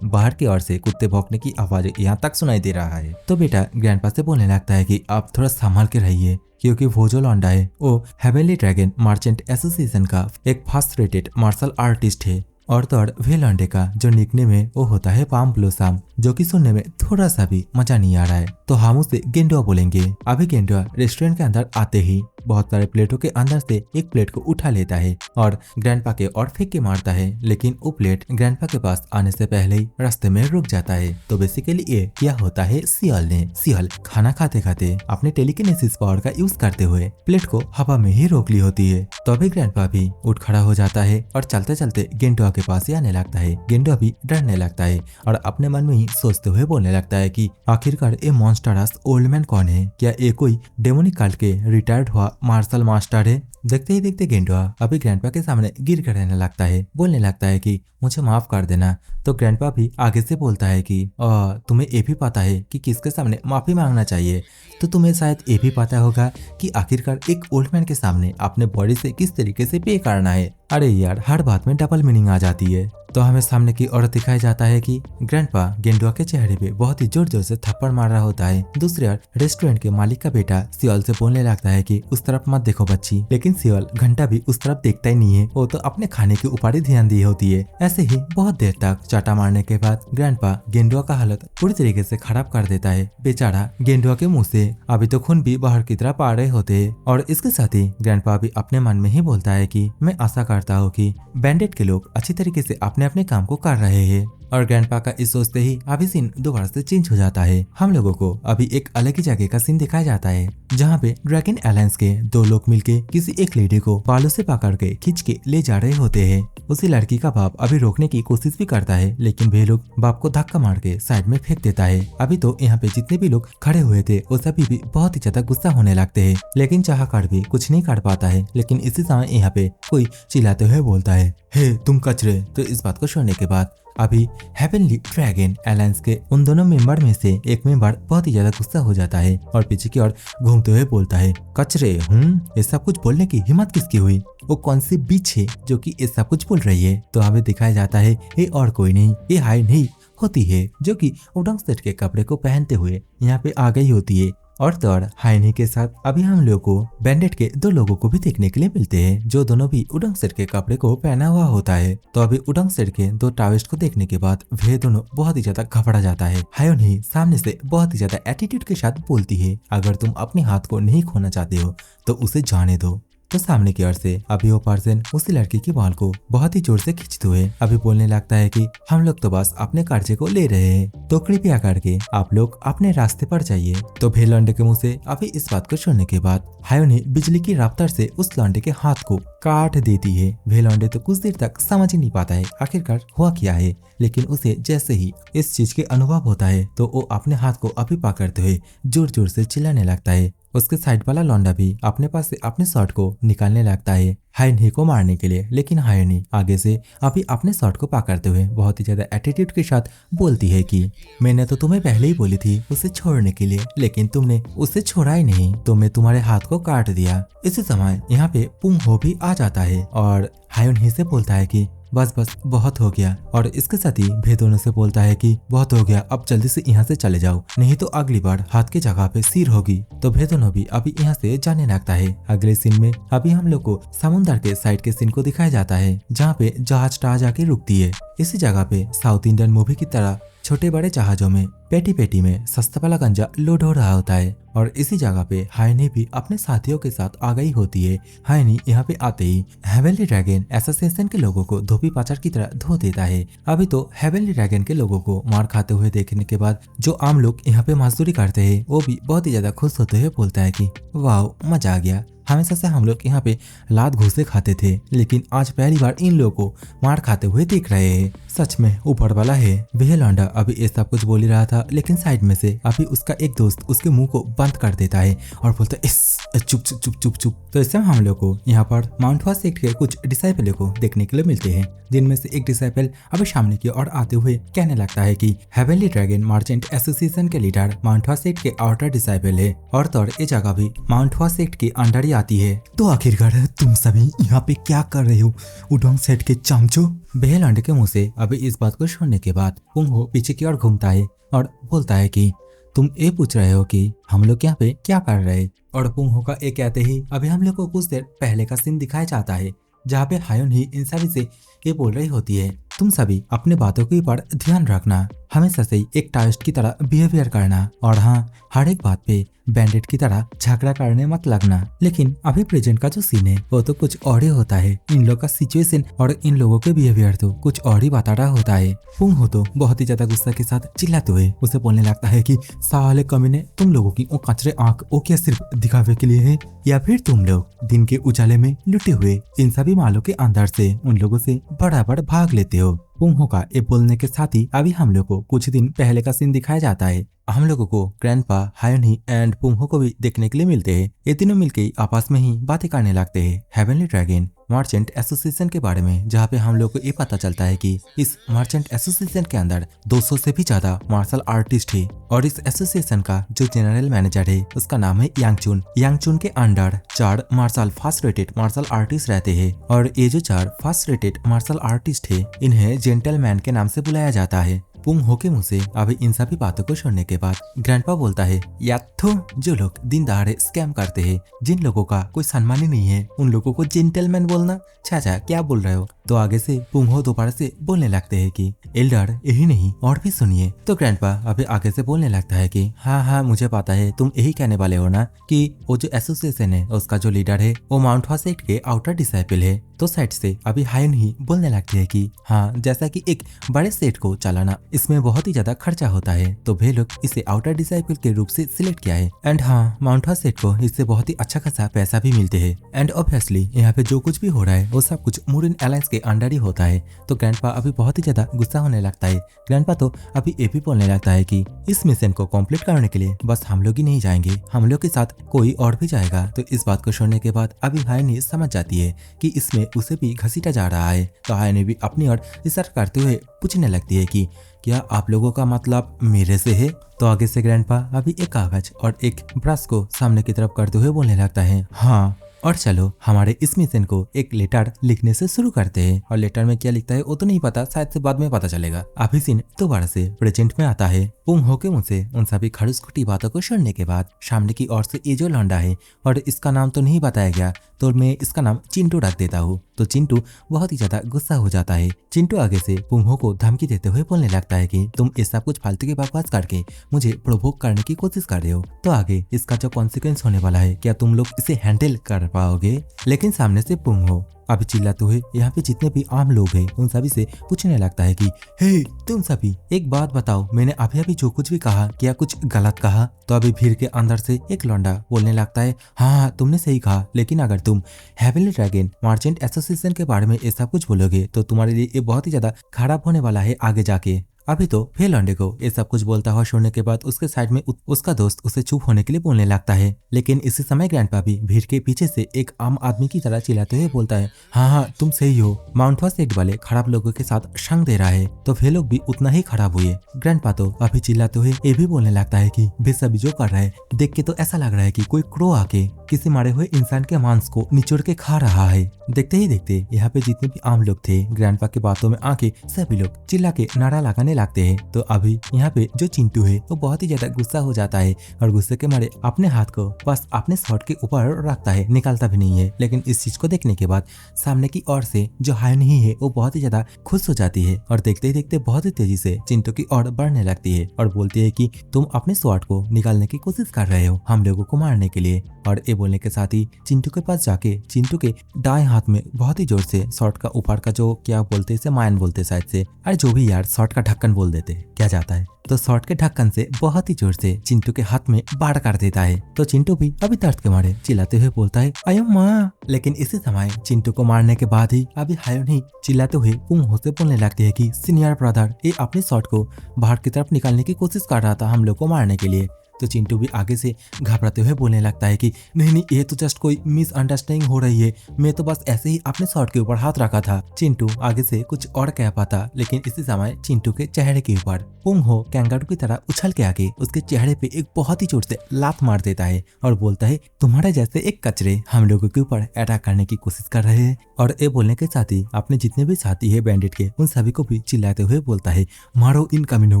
Speaker 1: बाहर की ओर से कुत्ते भौंकने की आवाज यहाँ तक सुनाई दे रहा है। तो बेटा ग्रैंडपा से बोलने लगता है कि आप थोड़ा संभाल के रहिए, क्योंकि वो जो लौंडा है वो हेवनली ड्रैगन मर्चेंट एसोसिएशन का एक फर्स्ट रेटेड मार्शल आर्टिस्ट है। और तो और वे लौंडे का जो निकनेम है वो होता है पाम ब्लोसम, जो कि सुनने में थोड़ा सा भी मजा नहीं आ रहा है। तो हम उसे गेंडुआ बोलेंगे। अभी गेंडुआ रेस्टोरेंट के अंदर आते ही बहुत सारे प्लेटों के अंदर से एक प्लेट को उठा लेता है और ग्रैंडपा के और फेंक के मारता है। लेकिन वो प्लेट ग्रैंडपा के पास आने से पहले ही रास्ते में रुक जाता है। तो बेसिकली ये क्या होता है, सियल खाना खाते खाते अपने टेलीकिनेसिस पावर का यूज करते हुए प्लेट को हवा में ही रोक ली होती है। तो अभी ग्रैंडपा भी उठ खड़ा हो जाता है और चलते चलते गेंडुआ के पास ही आने लगता है। गेंडुआ भी डरने लगता है और अपने मन में ही सोचते हुए बोलने लगता है कि आखिरकार ये मॉन्स्टरस ओल्ड मैन कौन है? क्या ये कोई डेमोनिक काल्ट के रिटायर्ड हुआ मार्शल मास्टर है। देखते ही देखते गेंडुआ अभी ग्रैंडपा के सामने गिर कर रहने लगता है, बोलने लगता है कि मुझे माफ कर देना। तो ग्रैंडपा भी आगे से बोलता है कि तुम्हें ये भी पता है कि किसके सामने माफी मांगना चाहिए। तो तुम्हें शायद ये भी पता होगा कि आखिरकार एक ओल्ड मैन के सामने अपने बॉडी से किस तरीके से पे करना है। अरे यार, हर बात में डबल मीनिंग आ जाती है। तो हमें सामने की ओर दिखाया जाता है कि ग्रैंडपा गेंडुआ के चेहरे पे बहुत ही जोर जोर से थप्पड़ मार रहा होता है। दूसरी ओर रेस्टोरेंट के मालिक का बेटा सियोल से बोलने लगता है कि उस तरफ मत देखो बच्ची, लेकिन सियोल घंटा भी उस तरफ देखता ही नहीं है, वो तो अपने खाने के ऊपर ही ध्यान दी होती है। ऐसे ही बहुत देर तक चाटा मारने के बाद ग्रैंडपा गेंडुआ का हालत पूरी तरीके से खराब कर देता है। बेचारा गेंडुआ के मुंह से अभी तो खून भी बाहर की तरफ आ रहे होते हैं। और इसके साथ ही ग्रैंडपा भी अपने मन में ही बोलता है कि मैं आशा करता हूँ कि बैंडेड के लोग अच्छी तरीके से अपने अपने काम को कर रहे हैं। और ग्रैंडपा का इस सोचते ही अभी सीन दोबारा से चेंज हो जाता है। हम लोगों को अभी एक अलग ही जगह का सीन दिखाया जाता है, जहाँ पे ड्रैगन अलायंस के दो लोग मिलके किसी एक लेडी को बालों से पकड़ के खींच के ले जा रहे होते हैं। उसी लड़की का बाप अभी रोकने की कोशिश भी करता है, लेकिन वे लोग बाप को धक्का मार के साइड में फेंक देता है। अभी तो यहाँ पे जितने भी लोग खड़े हुए थे वो सभी भी बहुत ही ज्यादा गुस्सा होने लगते हैं, लेकिन चाह कर भी कुछ नहीं कर पाता है। लेकिन इसी समय यहाँ पे कोई चिल्लाते हुए बोलता है, हे तुम कचरे। तो इस बात को सुनने के बाद अभी हेवनली ड्रैगन अलायंस के उन दोनों मेंबर में से एक मेंबर बहुत ही ज्यादा गुस्सा हो जाता है और पीछे की ओर घूमते हुए बोलता है, कचरे ये सब कुछ बोलने की हिम्मत किसकी हुई? वो कौन सी बीच है जो कि ये सब कुछ बोल रही है? तो हमें दिखाया जाता है ये और कोई नहीं, ये हाय नहीं होती है, जो कि उडंग सेट के कपड़े को पहनते हुए यहाँ पे आ गई होती है। और तो और हाइनी के साथ अभी हम लोग को बैंडेड के दो लोगों को भी देखने के लिए मिलते हैं, जो दोनों भी उडंग सेट के कपड़े को पहना हुआ होता है। तो अभी उडंग सेट के दो टाविस्ट को देखने के बाद वे दोनों बहुत ही ज्यादा घबरा जाता है। हायोनी सामने से बहुत ही ज्यादा एटीट्यूड के साथ बोलती है, अगर तुम अपने हाथ को नहीं खोना चाहते हो तो उसे जाने दो। तो सामने की ओर से अभी वो पर्सन उसी लड़की के बाल को बहुत ही जोर से खींचते हुए अभी बोलने लगता है कि हम लोग तो बस अपने कर्जे को ले रहे हैं, तो कृपया करके आप लोग अपने रास्ते पर जाइए। तो फिर लौंडे के मुंह से अभी इस बात को सुनने के बाद हायोनी बिजली की रफ्तार से उस लौंडे के हाथ को काट देती है। वे लौंडे तो कुछ देर तक समझ ही नहीं पाता है आखिरकार हुआ क्या है, लेकिन उसे जैसे ही इस चीज के अनुभव होता है तो वो अपने हाथ को अभी पकड़ते हुए जोर जोर से चिल्लाने लगता है। उसके साइड वाला लौंडा भी अपने पास से अपने शॉट को निकालने लगता है हायोनी को मारने के लिए, लेकिन हायोनी आगे से अभी अपने शॉट को पकड़ते हुए बहुत ही ज्यादा एटीट्यूड के साथ बोलती है कि मैंने तो तुम्हें पहले ही बोली थी उसे छोड़ने के लिए, लेकिन तुमने उसे छोड़ा ही नहीं, तो मैं तुम्हारे हाथ को काट दिया। इसी समय यहाँ पे पुंग हो भी आ जाता है और हायोनी से बोलता है कि बस बस बहुत हो गया, और इसके साथ ही वे दोनों से बोलता है कि बहुत हो गया, अब जल्दी से यहाँ से चले जाओ, नहीं तो अगली बार हाथ की जगह पे सिर होगी। तो वे दोनों भी अभी यहाँ से जाने लगता है। अगले सीन में अभी हम लोग को समुद्र के साइड के सीन को दिखाया जाता है, जहाँ पे जहाज टा जाके रुकती है। इसी जगह पे साउथ इंडियन मूवी की तरह छोटे बड़े जहाजों में पेटी पेटी में सस्ता वाला गंजा लोड हो रहा होता है, और इसी जगह पे हाइनी भी अपने साथियों के साथ आ गई होती है। हाइनी यहाँ पे आते ही हेवनली ड्रैगन एसोसिएशन के लोगों को धोबी पाचर की तरह धो देता है। अभी तो हेवनली ड्रैगन के लोगों को मार खाते हुए देखने के बाद जो आम लोग यहाँ पे मजदूरी करते हैं वो भी बहुत ही ज्यादा खुश होते हुए बोलता है कि वाह मजा आ गया, हमेशा से हम लोग यहाँ पे लात घूसे खाते थे, लेकिन आज पहली बार इन लोगों को मार खाते हुए देख रहे हैं। सच में ऊपर वाला है। वह लौंडा अभी ये सब कुछ बोल ही रहा था, लेकिन साइड में से अभी उसका एक दोस्त उसके मुंह को बंद कर देता है और बोलता है चुप चुप चुप चुप चुप। तो इस समय हम लोग को यहाँ पर माउंट हुआ सेक्ट के कुछ डिसाइपल को देखने के लिए मिलते हैं, जिनमें से एक डिसाइपल अभी सामने की ओर आते हुए कहने लगता है कि हेवनली ड्रैगन मर्चेंट एसोसिएशन के लीडर माउंट हुआ सेक्ट के आउटर डिसाइपल है, और तो ये जगह भी माउंट हुआ सेक्ट के अंडर ही आती है। तो आखिरकार तुम सभी यहाँ पे क्या कर रहे हो उडोंग सेट के चमचो? बेहल अंडे के मुंह से अभी इस बात को सुनने के बाद पुंग हो पीछे की ओर घूमता है और बोलता है कि तुम ये पूछ रहे हो कि हम लोग यहाँ पे क्या कर रहे हैं? और पुंग हो का ये कहते ही अभी हम लोग को कुछ देर पहले का सीन दिखाया जाता है, जहाँ पे हायोन ही इन सभी से ये बोल रही होती है, तुम सभी अपने बातों के ऊपर ध्यान रखना, हमेशा से एक टाइस्ट की तरह बिहेवियर करना, और हाँ हर एक बात पे बैंडेड की तरह झगड़ा करने मत लगना। लेकिन अभी प्रेजेंट का जो सीन है वो तो कुछ और ही होता है। इन लोग का सिचुएशन और इन लोगों के बिहेवियर तो कुछ और ही बता रहा होता है। पुंग हो तो बहुत ही ज्यादा गुस्सा के साथ चिल्लाते हुए उसे बोलने लगता है कि साले कमीने, तुम लोगों की वो कचरे आंख वो क्या सिर्फ दिखावे के लिए है, या फिर तुम लोग दिन के उजाले में लुटे हुए इन सभी मालों के अंदर से उन लोगों से बराबर भाग लेते हो? पुंग हो का ये बोलने के साथ ही अभी हम लोग को कुछ दिन पहले का सीन दिखाया जाता है, हम लोगों को ग्रैंडपा, हायोनी एंड पुंगहो को भी देखने के लिए मिलते हैं। ये तीनों मिलकर आपस में ही बातें करने लगते हैं हेवनली ड्रैगन मर्चेंट एसोसिएशन के बारे में, जहाँ पे हम लोग को ये पता चलता है कि इस मर्चेंट एसोसिएशन के अंदर 200 से भी ज्यादा मार्शल आर्टिस्ट है और इस एसोसिएशन का जो जनरल मैनेजर है उसका नाम है यांगचुन। यांगचुन के under 4 martial first rated martial artist रहते हैं और ये जो 4 फर्स्ट रेटेड मार्शल आर्टिस्ट है इन्हें जेंटलमैन के नाम से बुलाया जाता है। पुंगहो के मुंह से अभी इन सभी बातों को सुनने के बाद ग्रैंडपा बोलता है याथो, जो लोग दिन दहाड़े स्कैम करते हैं, जिन लोगों का कोई सम्मान ही नहीं है, उन लोगों को जेंटलमैन बोलना, चाचा क्या बोल रहे हो। तो आगे से पुंगहो दोबारा से बोलने लगते हैं कि एल्डर यही नहीं और भी सुनिए। तो ग्रैंडपा अभी आगे से बोलने लगता है कि हाँ मुझे पता है, तुम यही कहने वाले हो ना कि वो जो एसोसिएशन है उसका जो लीडर है वो माउंट फासेट के आउटर डिसाइपल है। तो साइड से अभी हायन ही बोलने लगती है कि हाँ, जैसा कि एक बड़े सेट को चलाना इसमें बहुत ही ज्यादा खर्चा होता है, तो वे लोग इसे आउटर डिसाइपल के रूप से सिलेक्ट किया है एंड हाँ, माउंट फासेट को इससे बहुत ही अच्छा खासा पैसा भी मिलते हैं एंड ऑब्वियसली यहाँ पे जो कुछ भी हो रहा है वो सब कुछ मूरिन अलायंस के अंडर ही होता है। तो ग्रैंडपा अभी बहुत ही ज्यादा गुस्सा होने लगता है। ग्रैंडपा तो अभी ये भी बोलने लगता है कि इस मिशन को कंप्लीट करने के लिए बस हम लोग ही नहीं जाएंगे, हम लोग के साथ कोई और भी जाएगा। तो इस बात को सुनने के बाद अभी हायनी समझ जाती है कि इसमें उसे भी घसीटा जा रहा है। तो हायनी भी अपनी ओर इशारा करते हुए पूछने लगती है कि क्या आप लोगों का मतलब मेरे से है। तो आगे से ग्रैंडपा अभी एक कागज और एक ब्रश को सामने की तरफ करते हुए बोलने लगता है हाँ, और चलो हमारे इस मिशन को एक लेटर लिखने से शुरू करते हैं। और लेटर में क्या लिखता है वो तो नहीं पता, शायद से बाद में पता चलेगा। अभी सीन दोबारा से प्रेजेंट में आता है। पुंगहो के मुंह से उन सभी खड़ूस खुटी बातों को सुनने के बाद सामने की ओर से ये जो लौंडा है और इसका नाम तो नहीं बताया गया, तो मैं इसका नाम चिंटू रख देता हूँ। तो चिंटू बहुत ही ज्यादा गुस्सा हो जाता है। चिंटू आगे से पुंगहो को धमकी देते हुए बोलने लगता है कि तुम ये सब कुछ फालतू की बकवास करके मुझे प्रोवोक करने की कोशिश कर रहे हो, तो आगे इसका जो कॉन्सिक्वेंस होने वाला है क्या तुम लोग इसे हैंडल कर पाओगे। लेकिन सामने से पुंगहो अभी चिल्लाते हुए यहाँ पे जितने भी आम लोग हैं उन सभी से पूछने लगता है कि हे तुम सभी एक बात बताओ, मैंने अभी अभी जो कुछ भी कहा क्या कुछ गलत कहा। तो अभी भीड़ के अंदर से एक लौंडा बोलने लगता है हाँ तुमने सही कहा, लेकिन अगर तुम हेवनली ड्रैगन मर्चेंट एसोसिएशन के बारे में ऐसा कुछ बोलोगे तो तुम्हारे लिए ये बहुत ही ज्यादा खराब होने वाला है आगे जाके। अभी तो फिर लौंडे को ये सब कुछ बोलता हुआ छोड़ने के बाद उसके साइड में उसका दोस्त उसे चुप होने के लिए बोलने लगता है। लेकिन इसी समय ग्रैंडपा भी भीड़ के पीछे से एक आम आदमी की तरह चिल्लाते हुए बोलता है हाँ तुम सही हो, माउंट फासेट वाले खराब लोगों के साथ संग दे रहा है, तो वे लोग भी उतना ही खराब हुए। ग्रैंडपा तो अभी चिल्लाते हुए ये भी बोलने लगता है कि वे सभी जो कर रहे हैं देख के तो ऐसा लग रहा है कि कोई क्रो आके किसी मारे हुए इंसान के मांस को निचोड़ के खा रहा है। देखते ही देखते यहाँ पे जितने भी आम लोग थे ग्रैंडपा की बातों में आके सभी लोग चिल्ला के नारा लगाने लगते हैं। तो अभी यहाँ पे जो चिंटू है वो बहुत ही ज्यादा गुस्सा हो जाता है और गुस्से के मारे अपने हाथ को बस अपने शर्ट के ऊपर रखता है, निकालता भी नहीं है। लेकिन इस चीज को देखने के बाद सामने की ओर से जो हायन ही है वो बहुत ही ज्यादा खुश हो जाती है और देखते ही देखते बहुत ही तेजी से चिंटू की ओर बढ़ने लगती है और बोलती है कि तुम अपने शर्ट को निकालने की कोशिश कर रहे हो हम लोगों को मारने के लिए। और ये बोलने के साथ ही चिंटू के पास जाके चिंटू के दाएं हाथ में बहुत ही जोर से शर्ट का ऊपर का जो क्या बोलते इसे मायन बोलते शायद से, अरे जो भी यार शर्ट का ढक्कन बोल देते क्या जाता है, तो शर्ट के ढक्कन से बहुत ही जोर से चिंटू के हाथ में बाढ़ कर देता है। तो चिंटू भी अभी दर्द के मारे चिल्लाते हुए बोलता है अयो माँ। लेकिन इसी समय चिंटू को मारने के बाद ही अभी हायोन ही चिल्लाते हुए पुंगहो से बोलने लगती है कि सीनियर ब्रदर ये अपने शर्ट को बाहर की तरफ निकालने की कोशिश कर रहा था हम लोग को मारने के लिए। तो चिंटू भी आगे से घबराते हुए बोलने लगता है कि नहीं ये तो जस्ट कोई मिसअंडरस्टैंडिंग हो रही है, मैं तो बस ऐसे ही अपने शर्ट के ऊपर हाथ रखा था। चिंटू आगे से कुछ और कह पाता, लेकिन इसी समय चिंटू के चेहरे के ऊपर पुंगहो कैंगारू की तरह उछल के आके उसके चेहरे पे एक बहुत ही जोर से लात मार देता है और बोलता है तुम्हारे जैसे एक कचरे हम लोगों के ऊपर अटैक करने की कोशिश कर रहे हैं। और ये बोलने के साथ ही अपने जितने भी साथी है बैंडिट के उन सभी को भी चिल्लाते हुए बोलता है मारो इन कमीनों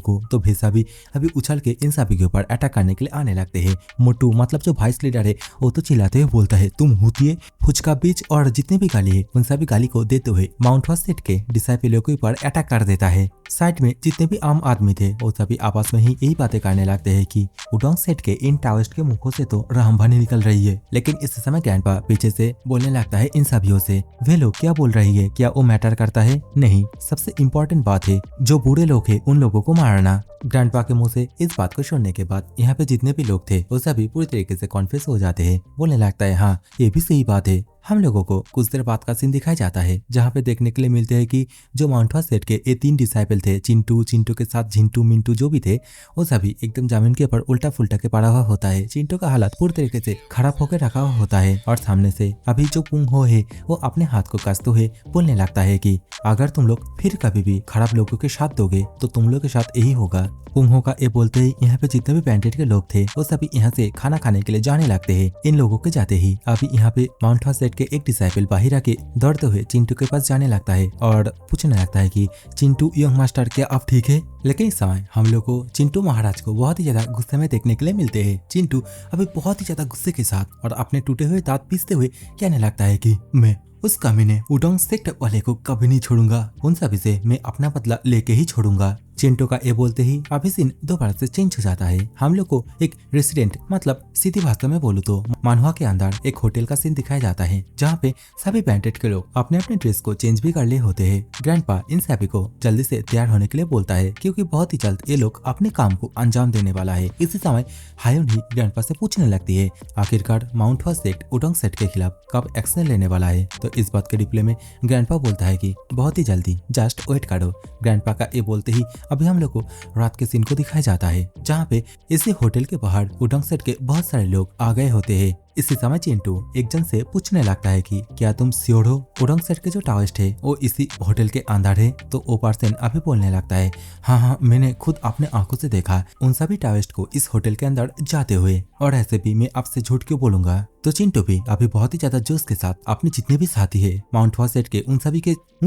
Speaker 1: को। तो भेसा भी अभी उछल के इन सभी के ऊपर अटैक करने के लिए आने लगते हैं। मोटू मतलब जो वाइस लीडर है वो तो चिल्लाते हुए बोलता है तुम हुतिए फुचका बीच और जितने भी गाली है उन सभी गाली को देते हुए माउंट फासेट के डिसाइपलों के ऊपर अटैक कर देता है। साइड में जितने भी आम आदमी थे वो सभी आपस में ही यही बातें करने लगते हैं कि उडोंग सेट के इन टाविस्ट के मुखों से तो रामबानी निकल रही है। लेकिन इस समय ग्रैंडपा पीछे से बोलने लगता है इन सभियों से वे लोग क्या बोल रही है क्या वो मैटर करता है, नहीं सबसे इम्पोर्टेंट बात है जो बूढ़े लोग है उन लोगों को मारना। ग्रैंडपा के मुंह से इस बात को सुनने के बाद यहाँ पे जितने भी लोग थे वो सभी पूरी तरीके से कॉन्फ्यूज हो जाते हैं। बोलने लगता है हाँ ये भी सही बात है, हम लोगों को कुछ देर बाद का सीन दिखाया जाता है, जहाँ पे देखने के लिए मिलते हैं कि जो माउंटवा सेठ के ये 3 डिसाइपल थे, चिंटू, चिंटू के साथ झिंटू, मिंटू जो भी थे, वो सभी एकदम जमीन के ऊपर उल्टा फुल्टा के पड़ा हुआ होता है। चिंटू का हालत पूरी तरीके से खराब होकर रखा हुआ होता है और सामने से अभी जो पुंग हो है वो अपने हाथ को कसते हुए बोलने लगता है कि अगर तुम लोग फिर कभी भी खराब लोगों के साथ दोगे तो तुम लोग के साथ यही होगा। पुंग हो का ये बोलते ही यहाँ पे जितने भी बैंडेड के लोग थे वो सभी यहाँ से खाना खाने के लिए जाने लगते हैं। इन लोगों के जाते ही अभी यहाँ पे माउंटवा सेठ के एक डिसाइपल बाहर आके दौड़ते हुए चिंटू के पास जाने लगता है और पूछने लगता है कि चिंटू यंग मास्टर, क्या आप ठीक है? लेकिन इस समय हम लोग को चिंटू महाराज को बहुत ही ज्यादा गुस्से में देखने के लिए मिलते हैं। चिंटू अभी बहुत ही ज्यादा गुस्से के साथ और अपने टूटे हुए दांत पीसते हुए कहने लगता है कि मैं उस कमीने उडोंग सेक्टर वाले को कभी नहीं छोड़ूंगा, उन सभी से मैं अपना बदला लेके ही छोड़ूंगा। चिंटू का ये बोलते ही अभी सीन दोबारा से चेंज हो जाता है। हम लोग को एक रेसिडेंट, मतलब सीधी भाषा में बोलूं तो मानवा के अंदर एक होटल का सीन दिखाया जाता है, जहाँ पे सभी बैंडेड के लोग अपने अपने ड्रेस को चेंज भी कर लिए होते हैं। ग्रैंडपा इन सभी को जल्दी से तैयार होने के लिए बोलता है, क्योंकि बहुत ही जल्द ये लोग अपने काम को अंजाम देने वाला है। इसी समय हायोन ही ग्रैंडपा से पूछने लगती है आखिरकार माउंटवा सेठ उडोंग सेठ के खिलाफ कब एक्शन लेने वाला है। तो इस बात के रिप्लाई में ग्रैंडपा बोलता है कि बहुत ही जल्दी, जस्ट वेट करो। ग्रैंडपा का ये बोलते ही अभी हम लोग को रात के सीन को दिखाया जाता है, जहाँ पे इसी होटल के बाहर उडोंग सेठ के बहुत सारे लोग आ गए होते हैं। इसी समय चिंटू एक जन से पूछने लगता है कि क्या तुम श्योर हो उडोंग सेठ के जो टाविस्ट है वो इसी होटल के अंदर है? तो वो पर्सन अभी बोलने लगता है हाँ, मैंने खुद अपने आंखों से देखा उन सभी टाविस्ट को इस होटल के अंदर जाते हुए, और ऐसे भी मैं आपसे झूठ क्यों बोलूंगा। तो चिंटू भी अभी बहुत ही ज्यादा जोश के साथ अपने जितने भी साथी है माउंटवा सेठ के उन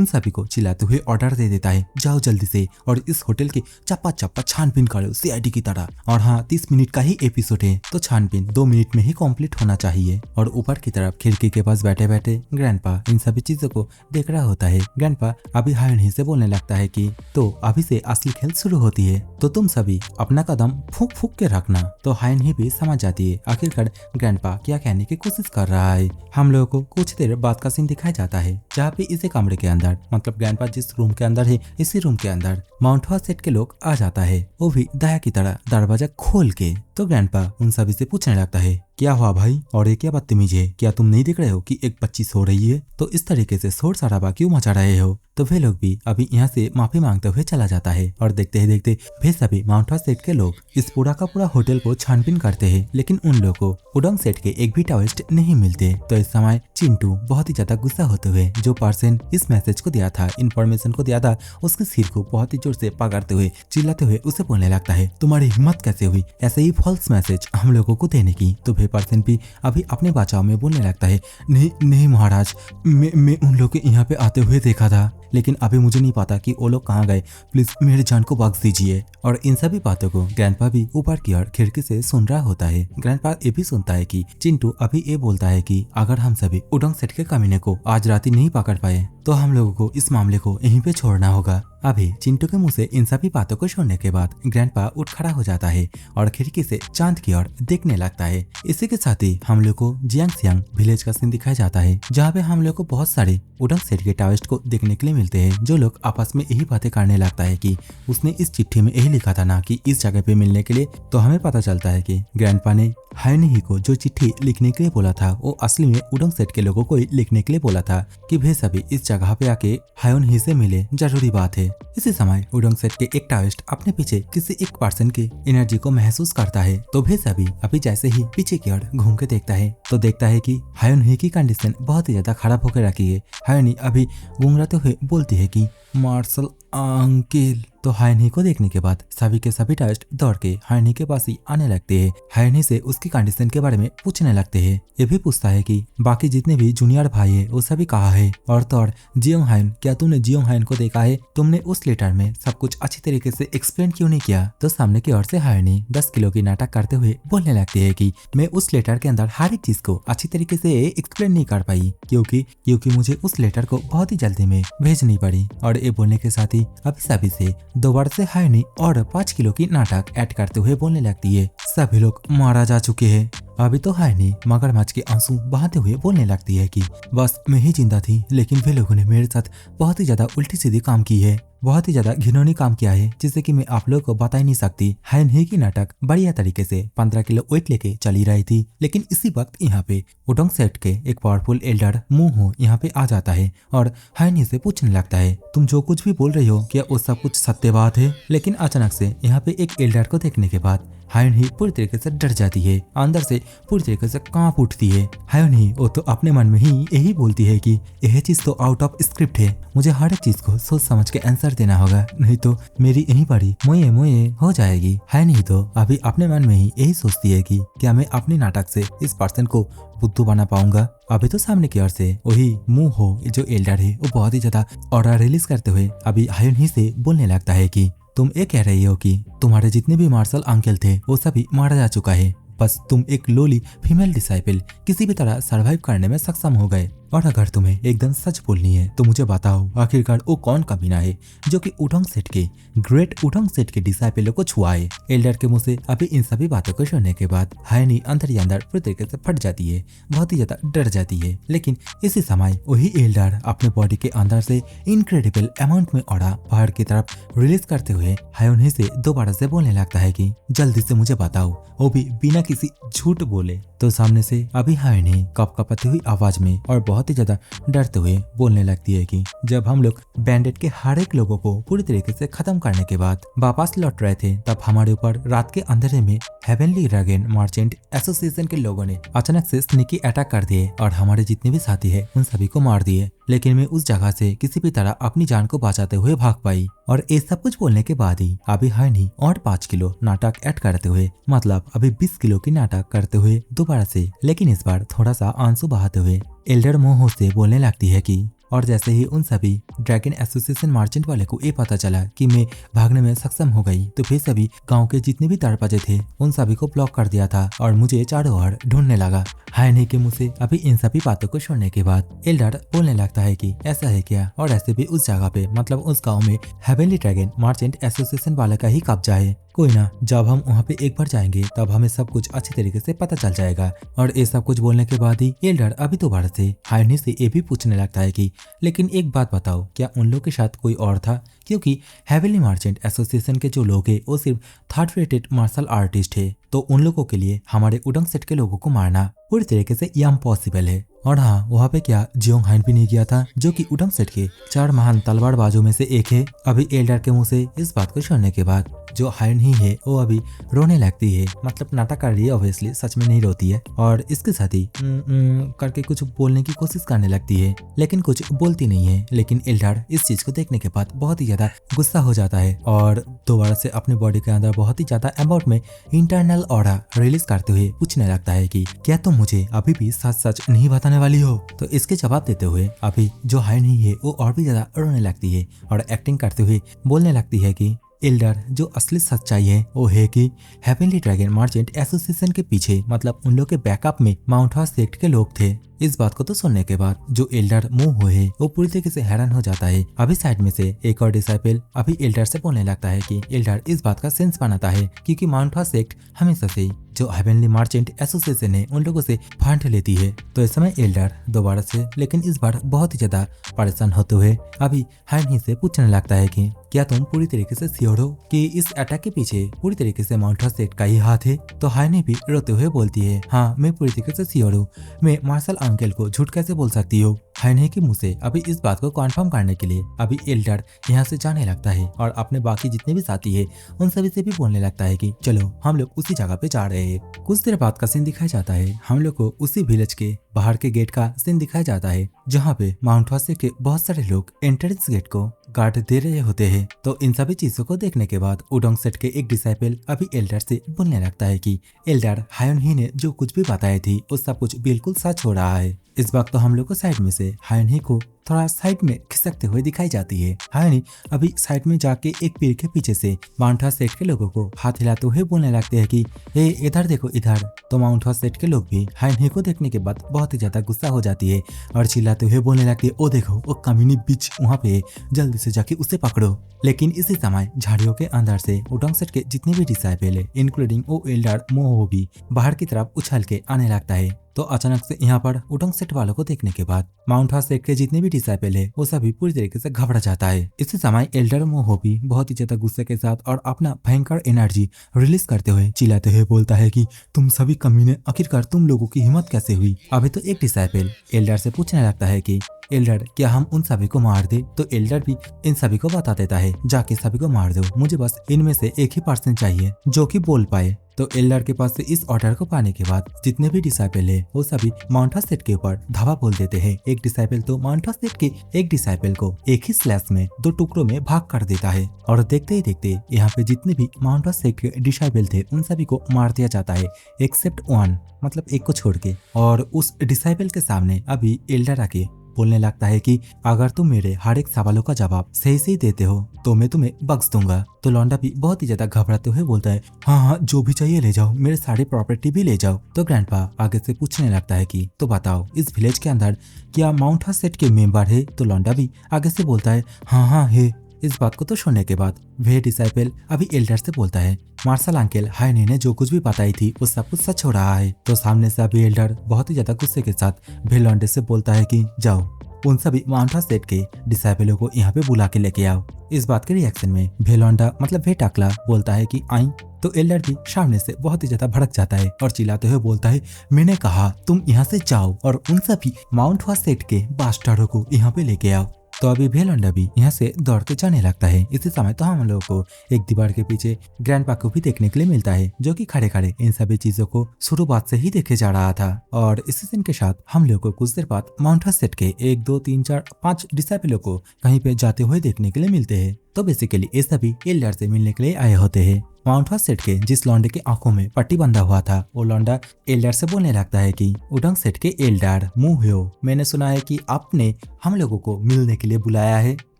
Speaker 1: सभी को चिल्लाते हुए ऑर्डर दे देता है, जाओ जल्दी से और इस होटल की चप्पा चप्पा छानबीन करो सीआईडी की तरह। और हाँ, 30 मिनट का ही एपिसोड है तो छानबीन 2 मिनट में ही कंप्लीट होना चाहिए। और ऊपर की तरफ खिड़की के पास बैठे बैठे ग्रैंडपा इन सभी चीजों को देख रहा होता है। ग्रैंडपा अभी हायोन ही से बोलने लगता है कि तो अभी से असली खेल शुरू होती है, तो तुम सभी अपना कदम फूंक फूंक के रखना। तो हायोन ही भी समझ जाती है आखिरकार ग्रैंडपा क्या कहने की कोशिश कर रहा है। हम लोगों को कुछ देर बाद का सीन दिखाया जाता है, जहाँ पे इसी कमरे के अंदर, मतलब ग्रैंडपा जिस रूम के अंदर है इसी रूम के अंदर माउंटवा सेठ के लोग आ जाता है, वो भी दया की तरह दरवाजा खोल के। तो ग्रैंडपा उन सभी से पूछने लगता है क्या हुआ भाई, और ये क्या बदतमीजी है? क्या तुम नहीं देख रहे हो कि एक बच्ची सो रही है? तो इस तरीके से शोर शराबा क्यों मचा रहे हो? तो वे लोग भी अभी यहाँ से माफी मांगते हुए चला जाता है और देखते ही देखते वे सभी माउंटवा सेठ के लोग इस पूरा का पूरा होटल को छानबीन करते हैं, लेकिन उन लोगों को उडोंग सेठ के एक भी टाविस्ट नहीं मिलते। तो इस समय चिंटू बहुत ही ज्यादा गुस्सा होते हुए जो पर्सन इस मैसेज को दिया था, इन्फॉर्मेशन को दिया था, उसके सिर को बहुत ही जोर से पकड़ते हुए चिल्लाते हुए उसे बोलने लगता है तुम्हारी हिम्मत कैसे हुई ऐसे ही फॉल्स मैसेज हम लोगों को देने की? तो वे पर्सन भी अभी अपने बचाव में बोलने लगता है नहीं महाराज, मैं उन लोग के यहाँ पे आते हुए देखा था, लेकिन अभी मुझे नहीं पता कि वो लोग कहाँ गए, प्लीज मेरी जान को बख्श दीजिए। और इन सभी बातों को ग्रैंडपा भी ऊपर की ओर खिड़की से सुन रहा होता है। ग्रैंडपा ये भी सुनता है कि चिंटू अभी ये बोलता है कि अगर हम सभी उडोंग सेठ के कमीने को आज रात ही नहीं पकड़ पाए तो हम लोगों को इस मामले को यहीं पे छोड़ना होगा। अभी चिंटू के मुंह से इन सभी बातों को सुनने के बाद ग्रैंडपा उठ खड़ा हो जाता है और खिड़की से चांद की ओर देखने लगता है। इसी के साथ ही हम लोग को जियांगसियांग विलेज का सीन दिखाया जाता है, जहाँ पे हम लोग को बहुत सारे उडोंग सेठ के टाविस्ट को देखने के लिए मिलते हैं, जो लोग आपस में यही बातें करने लगता है कि उसने इस चिट्ठी में यही लिखा था ना कि इस जगह पे मिलने के लिए। तो हमें पता चलता है कि ग्रैंडपा ने हायोन ही को जो चिट्ठी लिखने के लिए बोला था वो असली में उडोंग सेठ के लोगों को लिखने के लिए बोला था कि वे सभी इस जगह पे आके हायोन ही से मिले, जरूरी बात है। इसी समय उडोंग सेठ के एक टाविस्ट अपने पीछे किसी एक पर्सन की एनर्जी को महसूस करता है, तो वे सभी अभी जैसे ही पीछे की ओर घूम के देखता है तो देखता है कि हायोन ही की कंडीशन बहुत ही ज्यादा खराब होकर रखी है। हायोन ही अभी गुंगराते हुए बोलती है कि मार्शल अंकिल। तो हायोन ही को देखने के बाद सभी के सभी टाविस्ट दौड़ के हायोन ही के पास ही आने लगते हैं। हायोन ही से उसकी कंडीशन के बारे में पूछने लगते हैं। ये भी पूछता है कि बाकी जितने भी जूनियर भाई है वो सभी कहाँ है। और तो और जियोंग हायोन, क्या तुमने जियोंग हायोन को देखा है? तुमने उस लेटर में सब कुछ अच्छी तरीके से एक्सप्लेन क्यों नहीं किया? तो सामने की ओर से हायोन ही 10 किलो की नाटक करते हुए बोलने लगती है कि मैं उस लेटर के अंदर हर एक चीज को अच्छी तरीके से एक्सप्लेन नहीं कर पाई, क्योंकि मुझे उस लेटर को बहुत ही जल्दी में भेजनी पड़ी। और ये बोलने के साथ ही अभी सभी से दोबारा से हायोन ही और 5 किलो की नाटक ऐड करते हुए बोलने लगती है सभी लोग मारा जा चुके हैं, अभी तो हायनी मगरमच्छ के आंसू बहाते हुए बोलने लगती है कि बस मैं ही जिंदा थी, लेकिन वे लोगों ने मेरे साथ बहुत ही ज्यादा उल्टी सीधी काम की है, बहुत ही ज्यादा घिनौनी काम किया है, जिससे कि मैं आप लोगों को बता ही नहीं सकती। हायन ही की नाटक बढ़िया तरीके से 15 किलो वेट लेके चली रही थी, लेकिन इसी वक्त यहाँ पे उडोंग सेट के एक पावरफुल एल्डर मुंह यहाँ पे आ जाता है और हायन ही से पूछने लगता है, तुम जो कुछ भी बोल रही हो क्या वो सब कुछ सत्य बात है? लेकिन अचानक से यहाँ पे एक एल्डर को देखने के बाद हायन ही पूरी तरीके से डर जाती है, अंदर से पूरी तरीके से कांप उठती है। हायन ही वो तो अपने मन में ही यही बोलती है कि यह चीज तो आउट ऑफ स्क्रिप्ट है, मुझे हर एक चीज को सोच समझ के आंसर देना होगा, नहीं तो मेरी यही पड़ी मोये मोये हो जाएगी। हायन ही तो अभी अपने मन में ही यही सोचती है कि क्या मैं अपने नाटक से इस पर्सन को बुद्धू बना पाऊंगा। अभी तो सामने की ओर से वही मुंह हो जो एल्डर है वो बहुत ही ज्यादा ऑरा रिलीज करते हुए अभी हायन ही से बोलने लगता है कि तुम ये कह रही हो कि तुम्हारे जितने भी मार्शल अंकल थे वो सभी मारा जा चुका है, बस तुम एक लोली फीमेल डिसाइपल किसी भी तरह सरवाइव करने में सक्षम हो गए, और अगर तुम्हें एकदम सच बोलनी है तो मुझे बताओ आखिरकार वो कौन कमीना है जो कि उडोंग सेट के ग्रेट उडोंग सेट के डिसाइपलों को छुआए। एल्डर के मुंह से अभी इन सभी बातों को सुनने के बाद हायनी अंदर ही अंदर पूरी तरीके से फट जाती है, बहुत ही ज्यादा डर जाती है। लेकिन इसी समय वही एल्डर अपने बॉडी के अंदर से इनक्रेडिबल अमाउंट में ऑरा बाहर की तरफ रिलीज करते हुए हायनी से दोबारा से बोलने लगता है कि जल्दी से मुझे बताओ, वो भी बिना किसी झूठ बोले। तो सामने से अभी हायनी कपकपाती हुई आवाज में और बहुत ही ज्यादा डरते हुए बोलने लगती है कि जब हम लोग बैंडेड के हर एक लोगों को पूरी तरीके से खत्म करने के बाद वापस लौट रहे थे, तब हमारे ऊपर रात के अंधेरे में हेवनली ड्रैगन मर्चेंट एसोसिएशन के लोगों ने अचानक से स्नीकी अटैक कर दिए और हमारे जितने भी साथी है उन सभी को मार दिए। लेकिन मैं उस जगह से किसी भी तरह अपनी जान को बचाते हुए भाग पाई। और ये सब कुछ बोलने के बाद ही अभी हायनी और 5 किलो नाटक ऐड करते हुए, मतलब अभी 20 किलो की नाटक करते हुए दोबारा से, लेकिन इस बार थोड़ा सा आंसू बहाते हुए एल्डर मोह से बोलने लगती है कि और जैसे ही उन सभी ड्रैगन एसोसिएशन मार्चेंट वाले को ये पता चला कि मैं भागने में सक्षम हो गई, तो फिर सभी गांव के जितने भी दरवाजे थे उन सभी को ब्लॉक कर दिया था और मुझे चारों ओर ढूंढने लगा। हायनी के मुंह से अभी इन सभी बातों को सुनने के बाद एल्डर बोलने लगता है कि ऐसा है क्या, और ऐसे भी उस जगह पे मतलब उस गाँव में हेवनली ड्रैगन मर्चेंट एसोसिएशन वाले का ही कब्जा है। कोई ना, जब हम वहाँ पे एक बार जाएंगे तब हमें सब कुछ अच्छी तरीके से पता चल जाएगा। और ये सब कुछ बोलने के बाद ही एल्डर अभी दोबारा से हायनी से ये भी पूछने लगता है कि लेकिन एक बात बताओ, क्या उन लोग के साथ कोई और था? क्योंकि हेवनली मर्चेंट एसोसिएशन के जो लोग हैं वो सिर्फ थर्ड रेटेड मार्शल आर्टिस्ट है, तो उन लोगों के लिए हमारे उडोंग सेट के लोगों को मारना पूरी तरीके से इम्पॉसिबल है। और हाँ, वहाँ पे क्या जियोंग हाइन भी नहीं गया था, जो कि उडोंग सेट के 4 महान तलवारबाजों में से एक है। अभी एल्डर के मुंह से इस बात को सुनने के बाद जो हायन ही है वो अभी रोने लगती है, मतलब नाटक कर रही है, ऑब्वियसली सच में नहीं रोती है, और इसके साथ ही करके कुछ बोलने की कोशिश करने लगती है, लेकिन कुछ बोलती नहीं है। लेकिन एल्डर इस चीज को देखने के बाद बहुत ही ज्यादा गुस्सा हो जाता है और दोबारा से अपने बॉडी के अंदर बहुत ही ज्यादा अमाउंट में इंटरनल ऑरा रिलीज करते हुए पूछने लगता है कि क्या तुम मुझे अभी भी सच सच नहीं बताने वाली हो? तो इसके जवाब देते हुए अभी जो हायन ही है वो और भी ज्यादा रोने लगती है और एक्टिंग करते हुए बोलने लगती है कि एल्डर, जो असली सच्चाई है वो है कि हेवनली ड्रैगन मर्चेंट एसोसिएशन के पीछे, मतलब उन लोग के बैकअप में माउंट हॉर्स सेक्ट के लोग थे। इस बात को तो सुनने के बाद जो एल्डर मुंह है वो पूरी तरीके से हैरान हो जाता है। अभी साइड में से एक और डिसाइपल अभी एल्डर से बोलने लगता है कि एल्डर इस बात का सेंस बनाता है क्योंकि माउंट हॉर्स सेक्ट हमेशा से जो हेवनली मर्चेंट एसोसिएशन है उन लोगों से फंड लेती है। तो इस समय एल्डर दोबारा से, लेकिन इस बार बहुत ही ज्यादा परेशान होते हुए अभी हायनी से पूछने लगता है कि क्या तुम पूरी तरीके से श्योर हो कि इस अटैक के पीछे पूरी तरीके से माउंट हॉर्स सेक्ट का ही हाथ है? तो हायनी भी रोते हुए बोलती है, हाँ मैं पूरी तरीके से श्योर हूँ, मैं मार्शल अंकल को झूठ कैसे बोल सकती हूँ? हायनी के मुंह से अभी इस बात को कंफर्म करने के लिए अभी एल्डर यहाँ से जाने लगता है और अपने बाकी जितने भी साथी है उन सभी से भी बोलने लगता है कि चलो हम लोग उसी जगह पे जा रहे हैं। कुछ देर बाद का सीन दिखाया जाता है, हम लोग को उसी विलेज के बाहर के गेट का सीन दिखाया जाता है जहाँ पे माउंट हॉर्स के बहुत सारे लोग एंट्रेंस गेट को गार्ड दे रहे होते हैं। तो इन सभी चीजों को देखने के बाद उडोंग सेट के एक डिसाइपल अभी एल्डर से बोलने लगता है कि एल्डर, हायन ही ने जो कुछ भी बताई थी वो सब कुछ बिल्कुल सच हो रहा है। इस वक्त तो हम लोग को साइड में से हायन ही को थोड़ा साइड में खिसकते हुए दिखाई जाती है। हायनी अभी साइड में जाके एक पेड़ के पीछे से माउंट हॉर्स सेट के लोगों को हाथ हिलाते हुए बोलने लगते हैं कि ए इधर देखो इधर। तो माउंट हॉर्स सेट के लोग भी हायनी को देखने के बाद बहुत ही ज्यादा गुस्सा हो जाती है और चिल्लाते हुए बोलने लगती है, ओ देखो वो कमीनी बिच वहाँ पे, जल्दी से जाके उसे पकड़ो। लेकिन इसी समय झाड़ियों के अंदर से उडोंग सेट के जितने भी डिसाइपल है इंक्लूडिंग ओ एल्डर मोहो भी बाहर की तरफ उछल के आने लगता है। तो अचानक से यहाँ पर उडोंग सेट वालों को देखने के बाद माउंट हॉर्स सेट के जितने भी डिसाइपल है वो सभी पूरी तरीके से घबरा जाता है। इसी समय एल्डर मोहो भी बहुत ही ज्यादा गुस्से के साथ और अपना भयंकर एनर्जी रिलीज करते हुए चिल्लाते हुए बोलता है कि तुम सभी कमीने, आखिरकार तुम लोगों की हिम्मत कैसे हुई। अभी तो एक डिसाइपल एल्डर से पूछने लगता है कि एल्डर क्या हम उन सभी को मार दे। तो एल्डर भी इन सभी को बता देता है, जाके सभी को मार दो, मुझे बस इनमें से एक ही पर्सन चाहिए जो कि बोल पाए। तो एल्डर के पास से इस ऑर्डर को पाने के बाद जितने भी डिसाइपल है वो सभी माउंट हॉर्स सेट के ऊपर धावा बोल देते हैं। एक डिसाइपल तो माउंट हॉर्स सेट के एक डिसाइपल को एक ही स्लैश में 2 टुकड़ों में भाग कर देता है और देखते ही देखते यहाँ पे जितने भी माउंट हॉर्स सेट के डिसाइपल थे उन सभी को मार दिया जाता है एक्सेप्ट 1, मतलब एक को छोड़ के। और उस डिसाइपल के सामने अभी एल्डर आके बोलने लगता है कि अगर तुम मेरे हर एक सवालों का जवाब सही से देते हो तो मैं तुम्हें बख्श दूंगा। तो लौंडा भी बहुत ही ज्यादा घबराते हुए बोलता है, हाँ जो भी चाहिए ले जाओ, मेरे सारे प्रॉपर्टी भी ले जाओ। तो ग्रैंडपा आगे से पूछने लगता है कि तो बताओ इस विलेज के अंदर क्या माउंट हॉर्स सेट के मेंबर है। तो लौंडा भी आगे से बोलता है, हाँ है। इस बात को तो सुनने के बाद वह डिसाइपल अभी एल्डर से बोलता है, मार्शल अंकल हायनी ने जो कुछ भी बताई थी वो सब कुछ सच हो रहा है। तो सामने से अभी एल्डर बहुत ही ज्यादा गुस्से के साथ भेलौंडे से बोलता है कि जाओ उन सभी माउंट हॉर्स सेट के डिसाइपलों को यहाँ पे बुला के लेके आओ। इस बात के रिएक्शन में भेलौंडा मतलब वे टाकला बोलता है कि आई। तो एल्डर भी सामने से बहुत ही ज्यादा भड़क जाता है और चिल्लाते हुए बोलता है, मैंने कहा तुम यहाँ से जाओ और उन सभी माउंट हॉर्स सेट के बास्टर्डों को यहाँ पे लेके आओ। तो अभी भेलौंडा भी यहाँ से दौड़ के जाने लगता है। इसी समय तो हम लोगों को एक दीवार के पीछे ग्रैंडपा को भी देखने के लिए मिलता है जो कि खड़े खड़े इन सभी चीजों को शुरुआत से ही देखे जा रहा था। और इसी सीन के साथ हम लोग को कुछ देर बाद माउंट हॉर्स सेट के 1 2 3 4 5 डिसाइपलों को कहीं पे जाते हुए देखने के लिए मिलते हैं। तो बेसिकली ये सभी एल्डर से मिलने के लिए आए होते हैं। माउंट हॉर्स सेट के जिस लौंडे की आंखों में पट्टी बंधा हुआ था वो लौंडा एल्डर से बोलने लगता है कि उडोंग सेट के एल्डर मुह्यो, मैंने सुना है कि आपने हम लोगों को मिलने के लिए बुलाया है।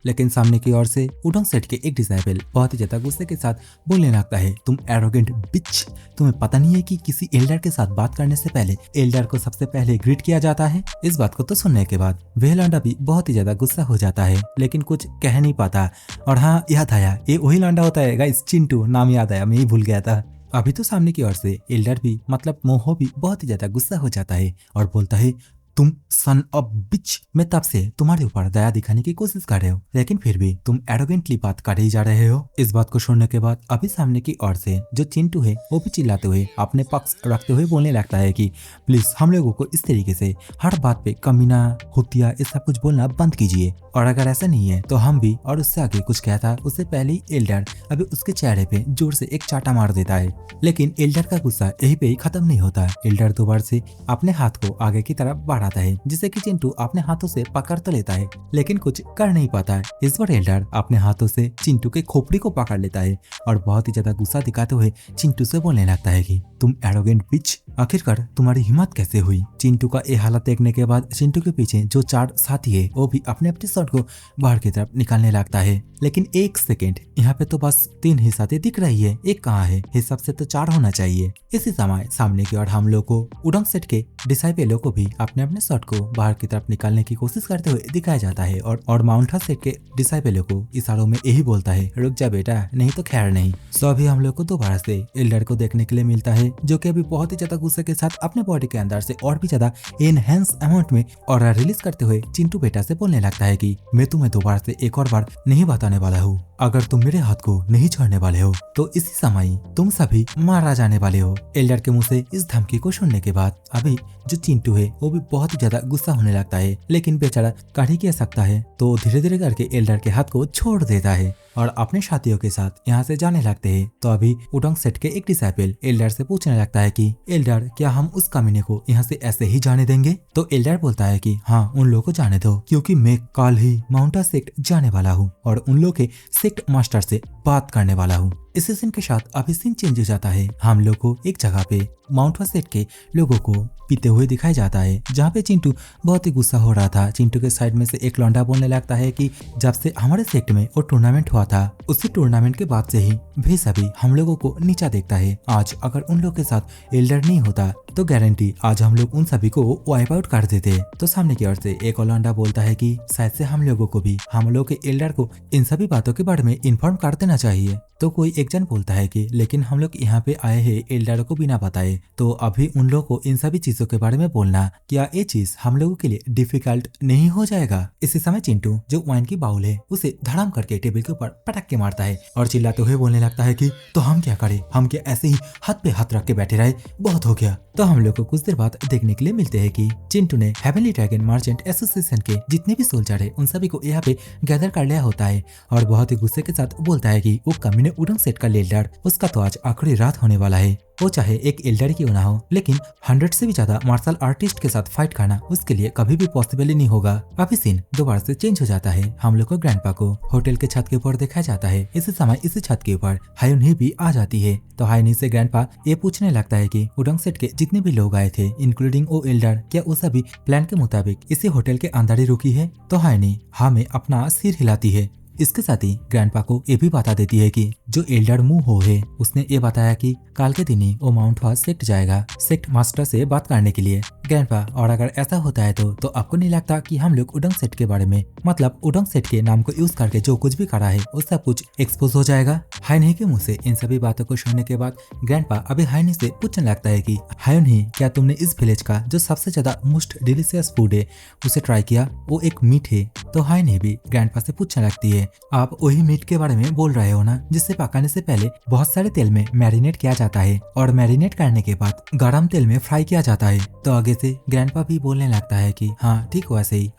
Speaker 1: लेकिन सामने की ओर से उडोंग सेट के एक डिसाइपल बहुत ही ज्यादा गुस्से के साथ बोलने लगता है, तुम एरोगेंट बिच, तुम्हें पता नहीं है कि किसी एल्डर के साथ बात करने से पहले एल्डर को सबसे पहले ग्रीट किया जाता है। इस बात को तो सुनने के बाद वह लौंडा भी बहुत ही ज्यादा गुस्सा हो जाता है लेकिन कुछ कह नहीं पाता। और हाँ याद आया, ये वही लौंडा होता है गाइस, चिंटू नाम याद आया, मैं ही भूल गया था। अभी तो सामने की ओर से एल्डर भी मतलब मोहो भी बहुत ही ज्यादा गुस्सा हो जाता है और बोलता है, तुम सन ऑफ बिच, मैं तब से तुम्हारे ऊपर दया दिखाने की कोशिश कर रहे हो लेकिन फिर भी तुम एरोगेंटली बात कर ही जा रहे हो। इस बात को सुनने के बाद अभी सामने की ओर से जो चिंटू है वो भी चिल्लाते हुए अपने पक्ष रखते हुए बोलने लगता है कि प्लीज हम लोगों को इस तरीके से हर बात पे कमीना हुतिया ये सब कुछ बोलना बंद कीजिए, और अगर ऐसा नहीं है तो हम भी। और उससे आगे कुछ कहता उससे पहले ही एल्डर अभी उसके चेहरे पे जोर से एक चाटा मार देता है। लेकिन एल्डर का गुस्सा यही पे ही खत्म नहीं होता। एल्डर दोबारा से अपने हाथ को आगे की तरफ बढ़ाता है जिसे कि चिंटू अपने हाथों से पकड़ तो लेता है लेकिन कुछ कर नहीं पाता है। इस बार एल्डर अपने हाथों से चिंटू के खोपड़ी को पकड़ लेता है और बहुत ही ज्यादा गुस्सा दिखाते हुए चिंटू से बोलने लगता है कि तुम एरोगेंट बिच, आखिरकार तुम्हारी हिम्मत कैसे हुई। चिंटू का ये हालत देखने के बाद चिंटू के पीछे जो 4 साथी है वो भी अपने अपने शॉट को बाहर की तरफ निकालने लगता है। लेकिन एक सेकेंड, यहाँ पे तो बस 3 ही साथी दिख रही है, एक कहाँ है, हिसाब से तो 4 होना चाहिए। इसी समय सामने की ओर हम लोग को उडोंग सेट के डिसाइपलों को भी अपने अपने शॉट को बाहर की तरफ निकालने की कोशिश करते हुए दिखाया जाता है और माउंट हॉर्स सेट के डिसाइपलों को इशारों में यही बोलता है, रुक जा बेटा, नहीं तो खैर नहीं। सो अभी हम लोग को दोबारा से एल्डर को देखने के लिए मिलता है जो कि अभी बहुत ही ज्यादा गुस्से के साथ अपने बॉडी के अंदर से और भी ज्यादा एनहेंस अमाउंट में ऑरा रिलीज करते हुए चिंटू बेटा से बोलने लगता है कि मैं तुम्हें दोबारा से एक और बार नहीं बताने वाला हूँ, अगर तुम मेरे हाथ को नहीं छोड़ने वाले हो तो इसी समय तुम सभी मारा जाने वाले हो। एल्डर के मुंह से इस धमकी को सुनने के बाद अभी जो चिंटू है वो भी बहुत ही ज्यादा गुस्सा होने लगता है लेकिन बेचारा कर ही क्या सकता है, तो धीरे धीरे करके एल्डर के हाथ को छोड़ देता है। और अपने साथियों के साथ यहाँ से जाने लगते हैं। तो अभी उडोंग सेट के एक डिसाइपल एल्डर से पूछने लगता है कि एल्डर, क्या हम उस कमीने को यहाँ से ऐसे ही जाने देंगे? तो एल्डर बोलता है कि हाँ, उन लोगों को जाने दो, क्योंकि मैं कल ही माउंटा सेक्ट जाने वाला हूँ और उन लोग के सेक्ट मास्टर से बात करने वाला हूँ। इस सीन के साथ अभी सीन चेंज हो जाता है। हम लोग को एक जगह पे माउंट सेट के लोगों को पीते हुए दिखाई जाता है, जहाँ पे चिंटू बहुत ही गुस्सा हो रहा था। चिंटू के साइड में से एक लौंडा बोलने लगता है कि जब से हमारे सेक्ट में वो टूर्नामेंट हुआ था, उसी टूर्नामेंट के बाद से ही भेस अभी हम लोगों को नीचा देखता है। आज अगर उन लोग के साथ एल्डर नहीं होता तो गारंटी आज हम लोग उन सभी को वाइप आउट कर देते। तो सामने की ओर से एक और लौंडा बोलता है कि शायद से हम लोगों को भी हम लोग के एल्डर को इन सभी बातों के बारे में इन्फॉर्म कर देना चाहिए। तो कोई एक जन बोलता है कि लेकिन हम लोग यहाँ पे आए हैं एल्डर को बिना बताए, तो अभी उन लोगों को इन सभी चीजों के बारे में बोलना, क्या ये चीज हम लोगों के लिए डिफिकल्ट नहीं हो जाएगा? इसी समय चिंटू जो वाइन की बाउल है उसे धड़ाम करके टेबल के ऊपर पटक के मारता है और चिल्लाते हुए बोलने लगता है कि तो हम क्या करें, हम क्या ऐसे ही हाथ पे हाथ रख के बैठे रहे? बहुत हो गया। तो हम लोग को कुछ देर बाद देखने के लिए मिलते हैं कि चिंटू ने हेवनली ड्रैगन मर्चेंट एसोसिएशन के जितने भी सोल्जर है उन सभी को यहाँ पे गैदर कर लिया होता है और बहुत ही गुस्से के साथ बोलता है कि वो कमीने उडोंग सेट का लीडर, उसका तो आज आखिरी रात होने वाला है। वो चाहे एक एल्डर क्यों ना हो, लेकिन 100 से भी ज्यादा मार्शल आर्टिस्ट के साथ फाइट करना उसके लिए कभी भी पॉसिबल ही नहीं होगा। अभी सीन दोबारा से चेंज हो जाता है। हम लोग को ग्रैंडपा को होटल के छत के ऊपर देखा जाता है। इसी समय इसी छत के ऊपर हायुनही भी आ जाती है। तो हायुनही से ग्रैंडपा ये पूछने लगता है कि उडोंग सेट के जितने भी लोग आए थे इंक्लूडिंग वो एल्डर, क्या वो सभी प्लान के मुताबिक इसी होटल के अंदर ही रुकी है? तो हायुनही हमें अपना सिर हिलाती है। इसके साथ ही ग्रैंडपा को ये भी बता देती है कि जो एल्डर मुहो है उसने ये बताया कि कल के दिन ही वो माउंट हॉस सेक्ट जाएगा सेक्ट मास्टर से बात करने के लिए। ग्रैंडपा, और अगर ऐसा होता है तो आपको नहीं लगता कि हम लोग उडोंग सेट के बारे में, मतलब उडोंग सेट के नाम को यूज करके जो कुछ भी करा है वो सब कुछ एक्सपोज हो जाएगा? हायुनही के मुंह से इन सभी बातों को सुनने के बाद ग्रैंडपा अभी हायुनही से पूछने लगता है कि हायुनही, क्या तुमने इस विलेज का जो सबसे ज्यादा मोस्ट डिलीशियस फूड है उसे ट्राई किया? वो एक मीट है। तो हायुनही भी ग्रैंडपा से पूछने लगती है, आप वही मीट के बारे में बोल रहे हो ना जिससे पकाने से पहले बहुत सारे तेल में मैरिनेट किया जाता है और मैरिनेट करने के बाद गरम तेल में फ्राई किया जाता है? तो आगे से ग्रैंडपा भी बोलने लगता है कि हाँ ठीक, वैसे ही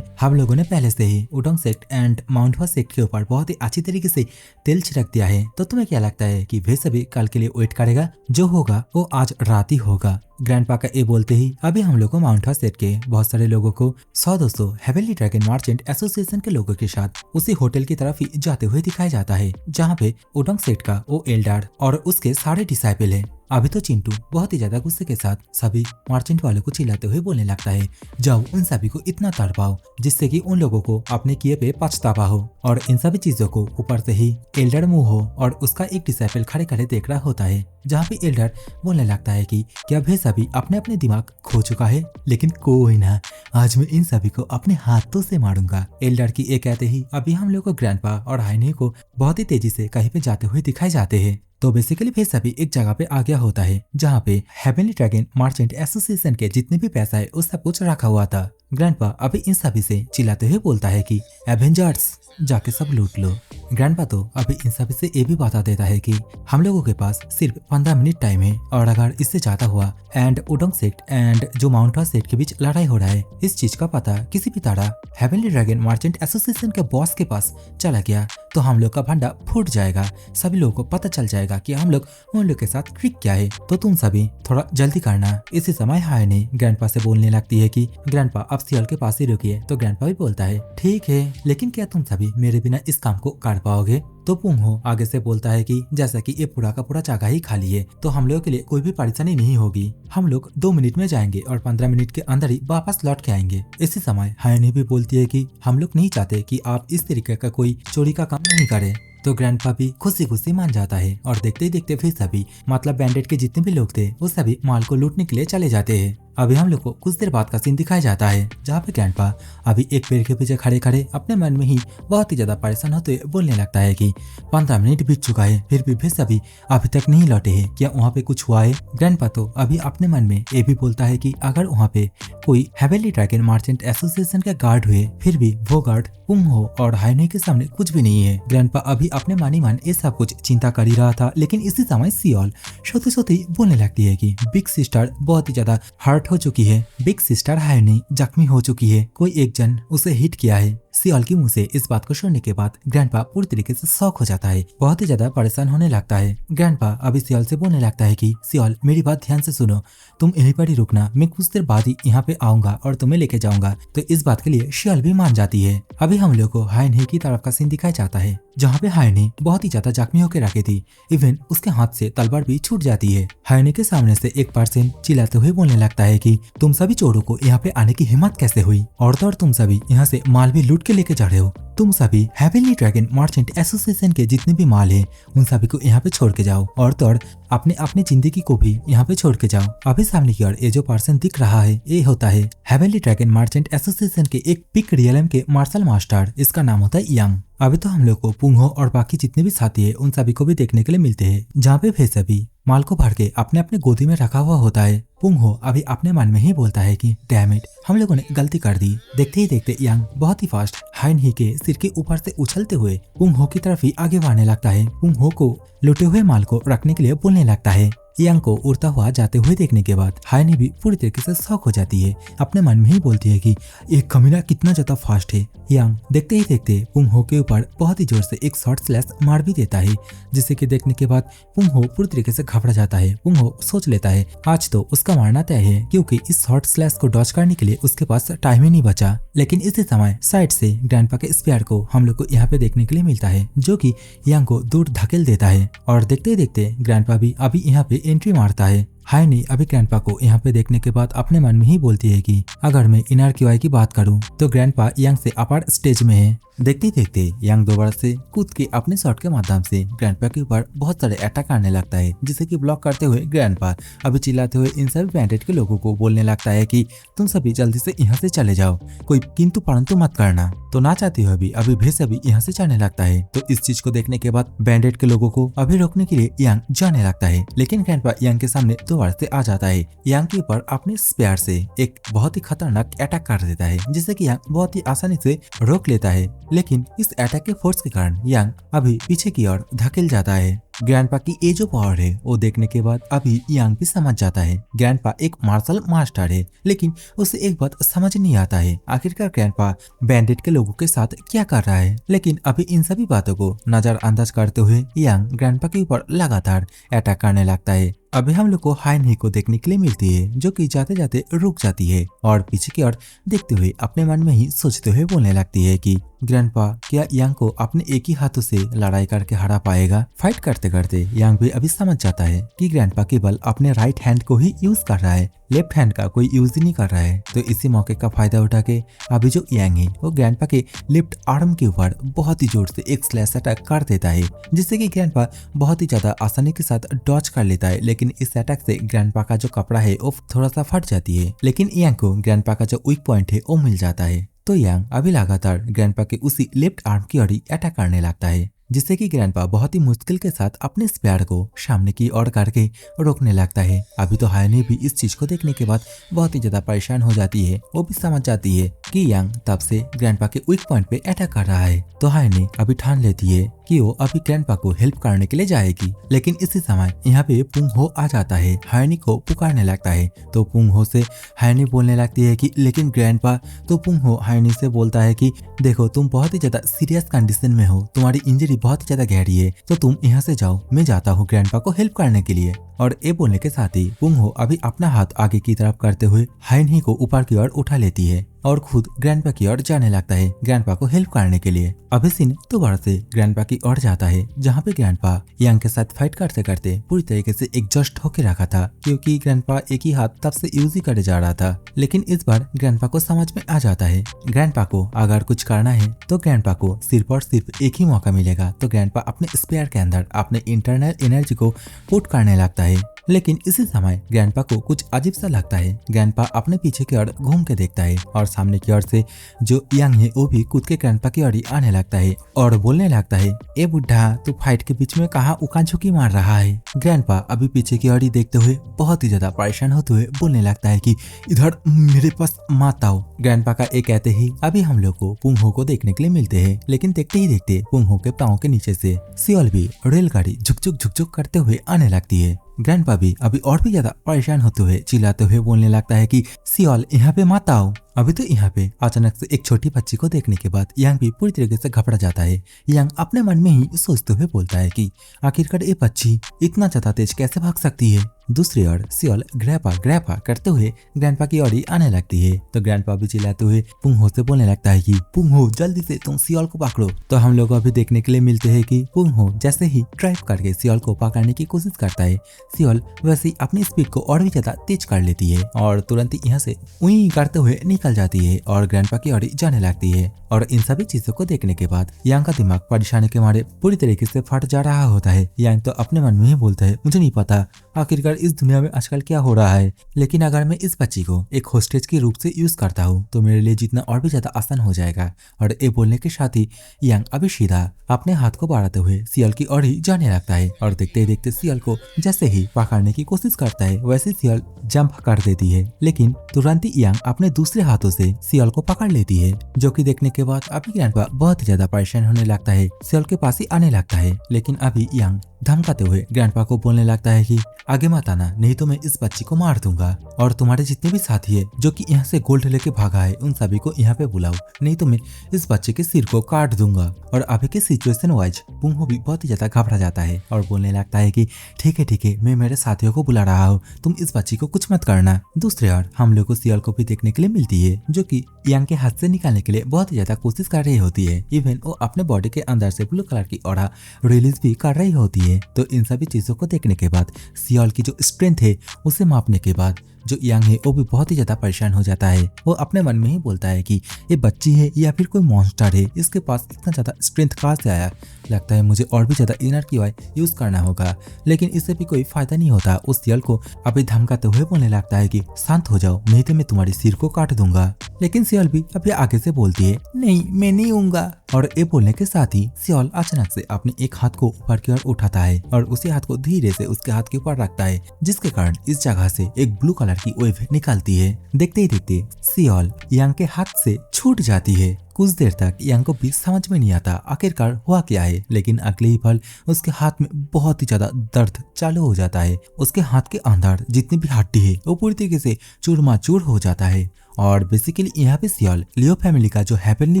Speaker 1: हम लोगों ने पहले से ही Wudang sect and Mount Hua sect के ऊपर बहुत ही अच्छी तरीके से तेल छिड़क दिया है। तो तुम्हें क्या लगता है कि वे सभी कल के लिए वेट करेगा? जो होगा वो आज रात ही होगा। ग्रैंडपा का ये बोलते ही अभी हम लोग को माउंट हॉस सेट के बहुत सारे लोगों को 100-200 हेवनली ड्रैगन मर्चेंट एसोसिएशन के लोगों के साथ उसी होटल की तरफ ही जाते हुए दिखाया जाता है, जहाँ पे उडोंग सेट का वो एल्डर और उसके सारे डिसाइपल है। अभी तो चिंटू बहुत ही ज्यादा गुस्से के साथ सभी मर्चेंट वालों को चिल्लाते हुए बोलने लगता है, जाओ उन सभी को इतना तड़पाओ जिससे कि उन लोगों को अपने किए पे पछतावा हो। और इन सभी चीजों को ऊपर से ही एल्डर मुंह हो और उसका एक डिसाइपल खड़े खड़े देख रहा होता है, जहाँ पे एल्डर बोलने लगता है कि क्या वे सभी अपने अपने दिमाग खो चुका है, लेकिन कोई ना, आज मैं इन सभी को अपने हाथों से मारूंगा। एल्डर की ये कहते ही अभी हम लोग को ग्रैंडपा और हायुनही को बहुत ही तेजी से कहीं पे जाते हुए दिखाई जाते हैं। तो बेसिकली वे सभी एक जगह पे आ गया होता है जहाँ पे हेवनली ड्रैगन मर्चेंट एसोसिएशन के जितने भी पैसा है उस सब कुछ रखा हुआ था। ग्रैंडपा अभी इन सभी से चिल्लाते हुए बोलता है कि एवेंजर्स जाके सब लूट लो। ग्रैंडपा तो अभी इन सभी से ये भी बता देता है कि हम लोगों के पास सिर्फ 15 मिनट टाइम है और अगर इससे ज्यादा हुआ एंड उडोंग सेक्ट एंड जो माउंट हॉस सेक्ट के बीच लड़ाई हो रहा है, इस चीज का पता किसी भी तरह हेवनली ड्रैगन मर्चेंट एसोसिएशन के बॉस के पास चला गया तो हम लोग का भंडा फूट जाएगा। सभी लोगों को पता चल जाएगा कि हम लोग उन लोग के साथ ट्रिक क्या है। तो तुम सभी थोड़ा जल्दी करना। इसी समय हायुनही ग्रैंडपा से बोलने लगती है कि ग्रैंडपा आप सियल के पास ही रुकिए। तो ग्रैंडपा भी बोलता है ठीक है, लेकिन क्या तुम सभी मेरे बिना इस काम को कर पाओगे? तो पुंगहो आगे से बोलता है कि जैसा कि ये पूरा का पूरा जगह ही खाली है तो हम लोगों के लिए कोई भी परेशानी नहीं होगी। हम लोग 2 मिनट में जाएंगे और 15 मिनट के अंदर ही वापस लौट के आएंगे। इसी समय हायुनही भी बोलती है कि हम लोग नहीं चाहते कि आप इस तरीके का कोई चोरी का काम नहीं करें। तो ग्रैंडपा भी खुशी खुशी मान जाता है और देखते ही देखते फिर सभी मतलब बैंडेड के जितने भी लोग थे वो सभी माल को लूटने के लिए चले जाते हैं। अभी हम लोग को कुछ देर बाद का सीन दिखाया जाता है जहाँ पे ग्रैंडपा अभी एक पेड़ के पीछे खड़े खड़े अपने मन में ही बहुत ही ज्यादा परेशान होते हुए बोलने लगता है कि 15 मिनट बीत चुका है फिर भी सभी अभी तक नहीं लौटे हैं, क्या वहाँ पे कुछ हुआ है? ग्रैंडपा तो अभी अपने मन में ये भी बोलता है कि अगर वहाँ पे कोई हेवनली ड्रैगन मर्चेंट एसोसिएशन के गार्ड हुए फिर भी वो गार्ड पुंगहो और हायुनही के सामने कुछ भी नहीं है। ग्रैंडपा अभी अपने मन ही मन ये सब कुछ चिंता कर ही रहा था, लेकिन इसी समय सियोल सोते सोते बोलने लगती है कि बिग सिस्टर बहुत ही ज्यादा हर्ट हो चुकी है। बिग सिस्टर हायुनही जख्मी हो चुकी है, कोई एक जन उसे हिट किया है। सियोल की मुंह से इस बात को सुनने के बाद ग्रैंडपा पूरी तरीके से शॉक हो जाता है, बहुत ही ज्यादा परेशान होने लगता है। ग्रैंडपा अभी सियोल से बोलने लगता है कि सियोल मेरी बात ध्यान से सुनो, तुम यहीं पर ही रुकना, मैं कुछ देर बाद ही यहाँ पे आऊंगा और तुम्हें लेके जाऊंगा। तो इस बात के लिए सियोल भी मान जाती है। अभी हम लोग को हायने की तरफ का सीन दिखाया जाता है, जहाँ पे हायने बहुत ही ज्यादा जख्मी होकर रखी थी। इवन उसके हाथ से तलवार भी छूट जाती है। हायने के सामने से एक पर्सन चिल्लाते हुए बोलने लगता है कि तुम सभी चोरों को यहाँ पे आने की हिम्मत कैसे हुई, और तो और तुम सभी यहाँ से माल भी लूट के लेके जा रहे हो। तुम सभी हेवनली ड्रैगन मर्चेंट एसोसिएशन के जितने भी माल है उन सभी को यहाँ पे छोड़ के जाओ, और तो और अपने अपनी जिंदगी को भी यहाँ पे छोड़ के जाओ। अभी सामने की ओर ये जो पर्सन दिख रहा है ये होता है हेवनली ड्रैगन मर्चेंट एसोसिएशन के एक पिक रियलम के मार्शल मास्टर। इसका नाम होता है यांग। अभी तो हम लोग को पुंगहो और बाकी जितने भी साथी है उन सभी को भी देखने के लिए मिलते हैं, जहाँ पे वे सभी माल को भर के अपने अपने गोदी में रखा हुआ होता है। पुंगहो अभी अपने मन में ही बोलता है कि डैम इट, हम लोगों ने गलती कर दी। देखते ही देखते यांग बहुत ही फास्ट हाइन ही के सिर के ऊपर से उछलते हुए पुंगहो की तरफ ही आगे बढ़ने लगता है। पुंगहो को लुटे हुए माल को रखने के लिए बोलने लगता है। यांग को उड़ता हुआ जाते हुए देखने के बाद हायनी भी पूरी तरीके से शॉक हो जाती है। अपने मन में ही बोलती है कि ये कमीना कितना ज्यादा फास्ट है। यांग देखते ही देखते पुंगहो के ऊपर बहुत ही जोर से एक शॉर्ट स्लैश मार भी देता है, जिसे कि देखने के बाद पुंगहो पूरी तरीके से घबरा जाता है। पुंगहो सोच लेता है आज तो उसका मारना तय है, क्योंकि इस शॉर्ट स्लैश को डॉज करने के लिए उसके पास टाइम ही नहीं बचा। लेकिन इसी समय साइड से ग्रैंडपा के स्पेयर को हम लोग को यहाँ पे देखने के लिए मिलता है, जो कि यांग को दूर धकेल देता है। और देखते ही देखते ग्रैंडपा भी अभी यहाँ पे एंट्री मारता है। हायनी अभी ग्रैंडपा को यहाँ पे देखने के बाद अपने मन में ही बोलती है कि अगर मैं इनर क्यूआई की बात करूँ तो ग्रैंडपा यांग से अपार स्टेज में है। देखते ही देखते यांग दोबारा से कूद के अपने शॉट के माध्यम से ग्रैंडपा के ऊपर बहुत सारे अटैक आने लगता है, जिसे कि ब्लॉक करते हुए ग्रैंडपा अभी चिल्लाते हुए इन सभी बैंडेड के लोगों को बोलने लगता है कि तुम सभी जल्दी से यहाँ से चले जाओ, कोई किंतु परंतु मत करना। तो ना चाहते हुए अभी भी सभी यहाँ से जाने लगता है। तो इस चीज को देखने के बाद बैंडेड के लोगों को अभी रोकने के लिए यांग जाने लगता है, लेकिन ग्रैंडपा यांग के सामने दोबारा से आ जाता है। यांग के ऊपर अपने स्पेयर से एक बहुत ही खतरनाक अटैक कर देता है, जिसे कि यांग बहुत ही आसानी से रोक लेता है। लेकिन इस अटैक के फोर्स के कारण यांग अभी पीछे की ओर धकेल जाता है। ग्रैंडपा की ये जो पावर है वो देखने के बाद अभी यांग भी समझ जाता है ग्रैंडपा एक मार्शल मास्टर है, लेकिन उसे एक बात समझ नहीं आता है आखिरकार ग्रैंडपा बैंडेड के लोगों के साथ क्या कर रहा है। लेकिन अभी इन सभी बातों को नजरअंदाज करते हुए यांग ग्रैंडपा के ऊपर लगातार अटैक करने लगता है। अभी हम लोग को हायनी को देखने के लिए मिलती है, जो कि जाते जाते रुक जाती है और पीछे की ओर देखते हुए अपने मन में ही सोचते हुए बोलने लगती है कि ग्रैंडपा क्या यांग को अपने एक ही हाथों से लड़ाई करके हरा पाएगा। फाइट करते करते यांग भी अभी समझ जाता है कि ग्रैंडपा केवल अपने राइट हैंड को ही यूज कर रहा है, लेफ्ट हैंड का कोई यूज ही नहीं कर रहा है। तो इसी मौके का फायदा उठा के अभी जो यांग है वो ग्रैंडपा के लेफ्ट आर्म के ऊपर बहुत ही जोर से एक स्लैश अटैक कर देता है, जिससे कि ग्रैंडपा बहुत ही ज्यादा आसानी के साथ डॉज कर लेता है। लेकिन इस अटैक से ग्रैंडपा का जो कपड़ा है वो थोड़ा सा फट जाती है, लेकिन यांग को ग्रैंडपा का जो वीक पॉइंट है वो मिल जाता है। तो यांग अभी लगातार ग्रैंडपा के उसी लेफ्ट आर्म की ओर अटैक करने लगता है, जिससे कि ग्रैंडपा बहुत ही मुश्किल के साथ अपने स्पेयर को सामने की ओर करके रोकने लगता है। अभी तो हायनी भी इस चीज को देखने के बाद बहुत ही ज्यादा परेशान हो जाती है। वो भी समझ जाती है कि यांग तब से ग्रैंडपा के वीक पॉइंट पे अटैक कर रहा है। तो हायनी अभी ठान लेती है कि वो अभी ग्रैंडपा को हेल्प करने के लिए जाएगी। लेकिन इसी समय यहाँ पे पुंगहो आ जाता है, हायनी को पुकारने लगता है। तो पुंगहो से हायनी बोलने लगती है कि लेकिन ग्रैंडपा। तो पुंगहो हायनी से बोलता है कि देखो तुम बहुत ही ज्यादा सीरियस कंडीशन में हो, तुम्हारी इंजरी बहुत ही ज्यादा गहरी है, तो तुम यहाँ से जाओ, मैं जाता हूँ ग्रैंडपा को हेल्प करने के लिए। और ये बोलने के साथ ही पुंगहो अभी अपना हाथ आगे की तरफ करते हुए हायनी को ऊपर की ओर उठा लेती है और खुद ग्रैंडपा की ओर जाने लगता है ग्रैंडपा को हेल्प करने के लिए। अभी सीन दोबारा से ग्रैंडपा की ओर जाता है, जहाँ पे ग्रैंडपा यांग के साथ फाइट करते करते पूरी तरीके से एग्जॉस्ट होके रखा था, क्योंकि ग्रैंडपा एक ही हाथ तब से यूज ही करे जा रहा था। लेकिन इस बार ग्रैंडपा को समझ में आ जाता है ग्रैंडपा को अगर कुछ करना है तो ग्रैंडपा को सिर्फ और सिर्फ एक ही मौका मिलेगा। तो ग्रैंडपा अपने स्पेयर के अंदर अपने इंटरनल एनर्जी को पुट करने लगता है। लेकिन इसी समय ग्रैंडपा को कुछ अजीब सा लगता है। ग्रैंडपा अपने पीछे की ओर घूम के देखता है और सामने की ओर से जो यांग है वो भी कूद के ग्रैंडपा की ओर ही आने लगता है और बोलने लगता है ए बुढ़ा, तू फाइट के बीच में कहाँ उका झुकी मार रहा है। ग्रैंडपा अभी पीछे की ओर ही देखते हुए बहुत ही ज्यादा परेशान होते हुए बोलने लगता है कि इधर मेरे पास मत आओ। ग्रैंडपा का एक कहते ही अभी हम लोग को पुंगहो को देखने के लिए मिलते हैं। लेकिन देखते ही देखते पुंगहो के पाँव के नीचे से सियोल भी रेलगाड़ी झुक करते हुए आने लगती है। ग्रैंडपा भी अभी और भी ज्यादा परेशान होते हुए चिल्लाते हुए बोलने लगता है कि सियोल यहाँ पे मत आओ। अभी तो यहाँ पे अचानक से एक छोटी बच्ची को देखने के बाद यांग भी पूरी तरीके से घबरा जाता है। यांग अपने मन में ही सोचते हुए बोलता है कि आखिरकार ये बच्ची इतना ज्यादा तेज कैसे भाग सकती है। दूसरी ओर सियोल ग्रैपा ग्रैपा करते हुए ग्रैंडपा की ओर ही आने लगती है। तो ग्रैंडपा भी चिल्लाते हुए पुंगहो से बोलने लगता है कि पुंगहो जल्दी से तुम सियोल को पकड़ो। तो हम लोग अभी देखने के लिए मिलते हैं कि पुंगहो जैसे ही ड्राइव करके सियोल को पकड़ने की कोशिश करता है, सियोल वैसे ही अपनी स्पीड को और भी ज्यादा तेज कर लेती है और तुरंत ही यहाँ से उई करते हुए निकल जाती है और ग्रैंडपा की ओर जाने लगती है। और इन सभी चीजों को देखने के बाद यांग का दिमाग परेशानी के मारे पूरी तरीके से फट जा रहा होता है। यांग तो अपने मन में ही बोलता है मुझे नहीं पता आखिरकार इस दुनिया में आजकल क्या हो रहा है, लेकिन अगर मैं इस बच्ची को एक होस्टेज के रूप से यूज करता हूँ तो मेरे लिए जीतना और भी ज्यादा आसान हो जाएगा। और ये बोलने के साथ ही यांग अभी सीधा अपने हाथ को बढ़ाते हुए सियल की ओर ही जाने लगता है और देखते ही देखते सियल को जैसे ही पकड़ने की कोशिश करता है वैसे सियल जंप कर देती है, लेकिन तुरंत ही यांग अपने दूसरे हाथों से सियल को पकड़ लेती है, जो कि देखने के बाद अभी ग्रैंडपा बहुत ही ज्यादा परेशान होने लगता है। सियल के पास ही आने लगता है, लेकिन अभी यांग धमकाते हुए ग्रैंडपा को बोलने लगता है कि आगे मत आना, नहीं तो मैं इस बच्ची को मार दूंगा और तुम्हारे जितने भी साथी है जो कि यहाँ से गोल्ड लेके भागा है उन सभी को यहाँ पे बुलाओ, नहीं तो मैं इस बच्चे के सिर को काट दूंगा। और अभी के सिचुएशन वाइज पुंगहो भी बहुत ही ज्यादा घबरा जाता है और बोलने लगता है कि ठीक है मैं मेरे साथियों को बुला रहा हूँ, तुम इस बच्ची को कुछ मत करना। दूसरी ओर हम लोग को सियल को भी देखने के लिए मिलती है, जो कि यांग के हाथ से निकालने के लिए बहुत ही ज्यादा कोशिश कर रही होती है। इवन वो अपने बॉडी के अंदर से ब्लू कलर की ऑरा रिलीज भी कर रही होती है। तो इन सभी चीजों को देखने के बाद सियल की जो स्ट्रेंथ है उसे मापने के बाद जो यांग है वो भी बहुत ही ज्यादा परेशान हो जाता है। वो अपने मन में ही बोलता है कि ये बच्ची है या फिर कोई मॉन्स्टर है, इसके पास इतना ज्यादा स्ट्रेंथ कहाँ से आया, लगता है मुझे और भी ज्यादा इनर की वाई यूज करना होगा, लेकिन इससे भी कोई फायदा नहीं होता। उस सियल को अभी धमकाते हुए बोलने लगता है कि शांत हो जाओ, नहीं तो मैं तुम्हारे सिर को काट दूंगा। लेकिन सियल भी अभी आगे से बोलती है नहीं मैं नहीं हूँगा। और ये बोलने के साथ ही सियल अचानक से अपने एक हाथ को ऊपर की ओर उठाता है और उसी हाथ को धीरे से उसके हाथ के ऊपर रखता है, जिसके कारण इस जगह से एक ब्लू कलर की वेव निकलती है। देखते ही देखते सियल यांग के हाथ से छूट जाती है। कुछ देर तक यांग को भी समझ में नहीं आता आखिरकार हुआ क्या है, लेकिन अगले ही पल उसके हाथ में बहुत ही ज्यादा दर्द चालू हो जाता है। उसके हाथ के अंदर जितनी भी हड्डी है वो पूरी तरीके से चूरमाचूर हो जाता है। और बेसिकली यहाँ पे सियल लियो फैमिली का जो हेवनली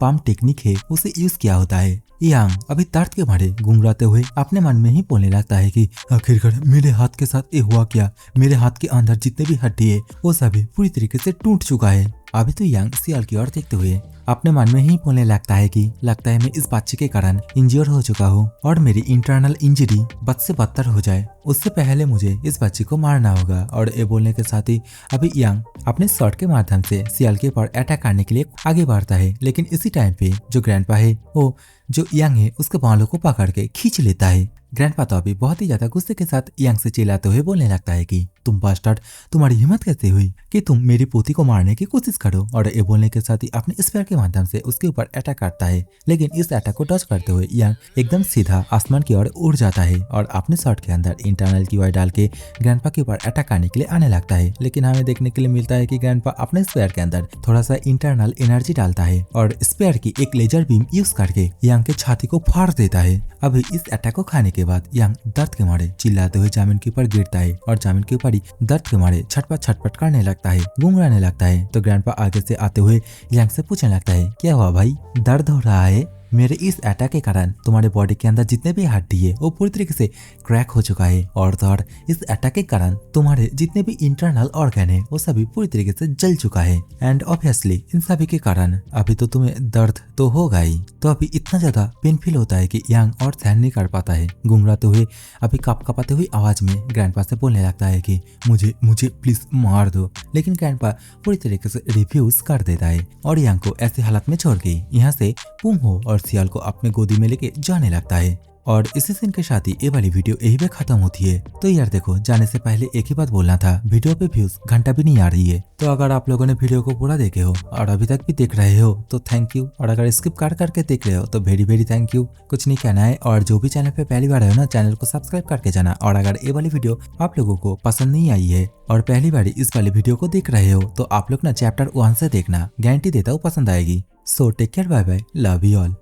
Speaker 1: पाम टेक्निक है उसे यूज किया होता है। यांग अभी दर्द के मारे गुंगराते हुए अपने मन में ही बोलने लगता है कि आखिरकार मेरे हाथ के साथ ये हुआ क्या, मेरे हाथ के अंदर जितने भी हड्डी है वो सभी पूरी तरीके से टूट चुका है। अभी तो यांग सियल की ओर देखते हुए अपने मन में ही बोलने लगता है कि लगता है मैं इस बच्चे के कारण इंज्योर हो चुका हूँ और मेरी इंटरनल इंजरी बद से बदतर हो जाए उससे पहले मुझे इस बच्चे को मारना होगा। और ये बोलने के साथ ही अभी यांग अपने शॉट के माध्यम से सियल के ऊपर अटैक करने के लिए आगे बढ़ता है, लेकिन इसी टाइम पे जो ग्रैंडपा है वो जो यांग है उसके बालों को पकड़ के खींच लेता है। ग्रैंडपा तो अभी बहुत ही ज्यादा गुस्से के साथ यांग से चिल्लाते हुए बोलने लगता है कि तुम बास्टर्ड, तुम्हारी हिम्मत कैसे हुई कि तुम मेरी पोती को मारने की कोशिश करो। और ये बोलने के साथ ही अपने स्पेयर के माध्यम से उसके ऊपर अटैक करता है, लेकिन इस अटैक को डॉज करते हुए यांग एकदम सीधा आसमान की ओर उड़ जाता है और अपने शॉट के अंदर इंटरनल की वाई डाल के ग्रैंडपा के ऊपर अटैक करने के लिए आने लगता है। लेकिन हमें देखने के लिए मिलता है कि ग्रैंडपा अपने स्पेयर के अंदर थोड़ा सा इंटरनल एनर्जी डालता है और स्पेयर की एक लेजर बीम यूज करके यांग के छाती को फाड़ देता है। अभी इस अटैक को खाने के बाद यांग दर्द के मारे चिल्लाते हुए जमीन के ऊपर गिरता है और जमीन के ऊपर ही दर्द के मारे छटपट छटपट करने लगता है, गुंगराने लगता है। तो ग्रैंडपा आगे से आते हुए यांग से पूछने लगता है क्या हुआ भाई, दर्द हो रहा है? मेरे इस अटैक के कारण तुम्हारे बॉडी के अंदर जितने भी हड्डी है वो पूरी तरीके से क्रैक हो चुका है और इस अटैक के कारण तुम्हारे जितने भी इंटरनल ऑर्गन है वो सभी पूरी तरीके से जल चुका है एंड ऑब्वियसली इन सभी के कारण अभी तो तुम्हें दर्द तो होगा ही। तो अभी इतना ज्यादा पेन फील होता है कि यांग और सहन नहीं कर पाता है। गुंगराते हुए अभी कांपती हुई आवाज में ग्रैंडपा से बोलने लगता है कि मुझे प्लीज मार दो, लेकिन ग्रैंडपा पूरी तरीके से रिफ्यूज कर देता है और यांग को ऐसी हालत में छोड़ के यहाँ से पुंगहो और सियल को अपने गोदी में लेके जाने लगता है। और इसी सीन के साथ ही ये वाली वीडियो यही पे खत्म होती है। तो यार देखो, जाने से पहले एक ही बात बोलना था, वीडियो पे व्यूज घंटा भी नहीं आ रही है। तो अगर आप लोगों ने वीडियो को पूरा देखे हो और अभी तक भी देख रहे हो तो थैंक यू, और अगर स्किप कर करके देख रहे हो तो वेरी वेरी थैंक यू। कुछ नहीं कहना है, और जो भी चैनल पे पहली बार है ना, चैनल को सब्सक्राइब करके जाना। और अगर ये वाली वीडियो आप लोगों को पसंद नहीं आई है और पहली बार इस वाली वीडियो को देख रहे हो तो आप लोग ना चैप्टर 1 से देखना, गारंटी देता हूँ पसंद आएगी। So take care, bye bye, love you all.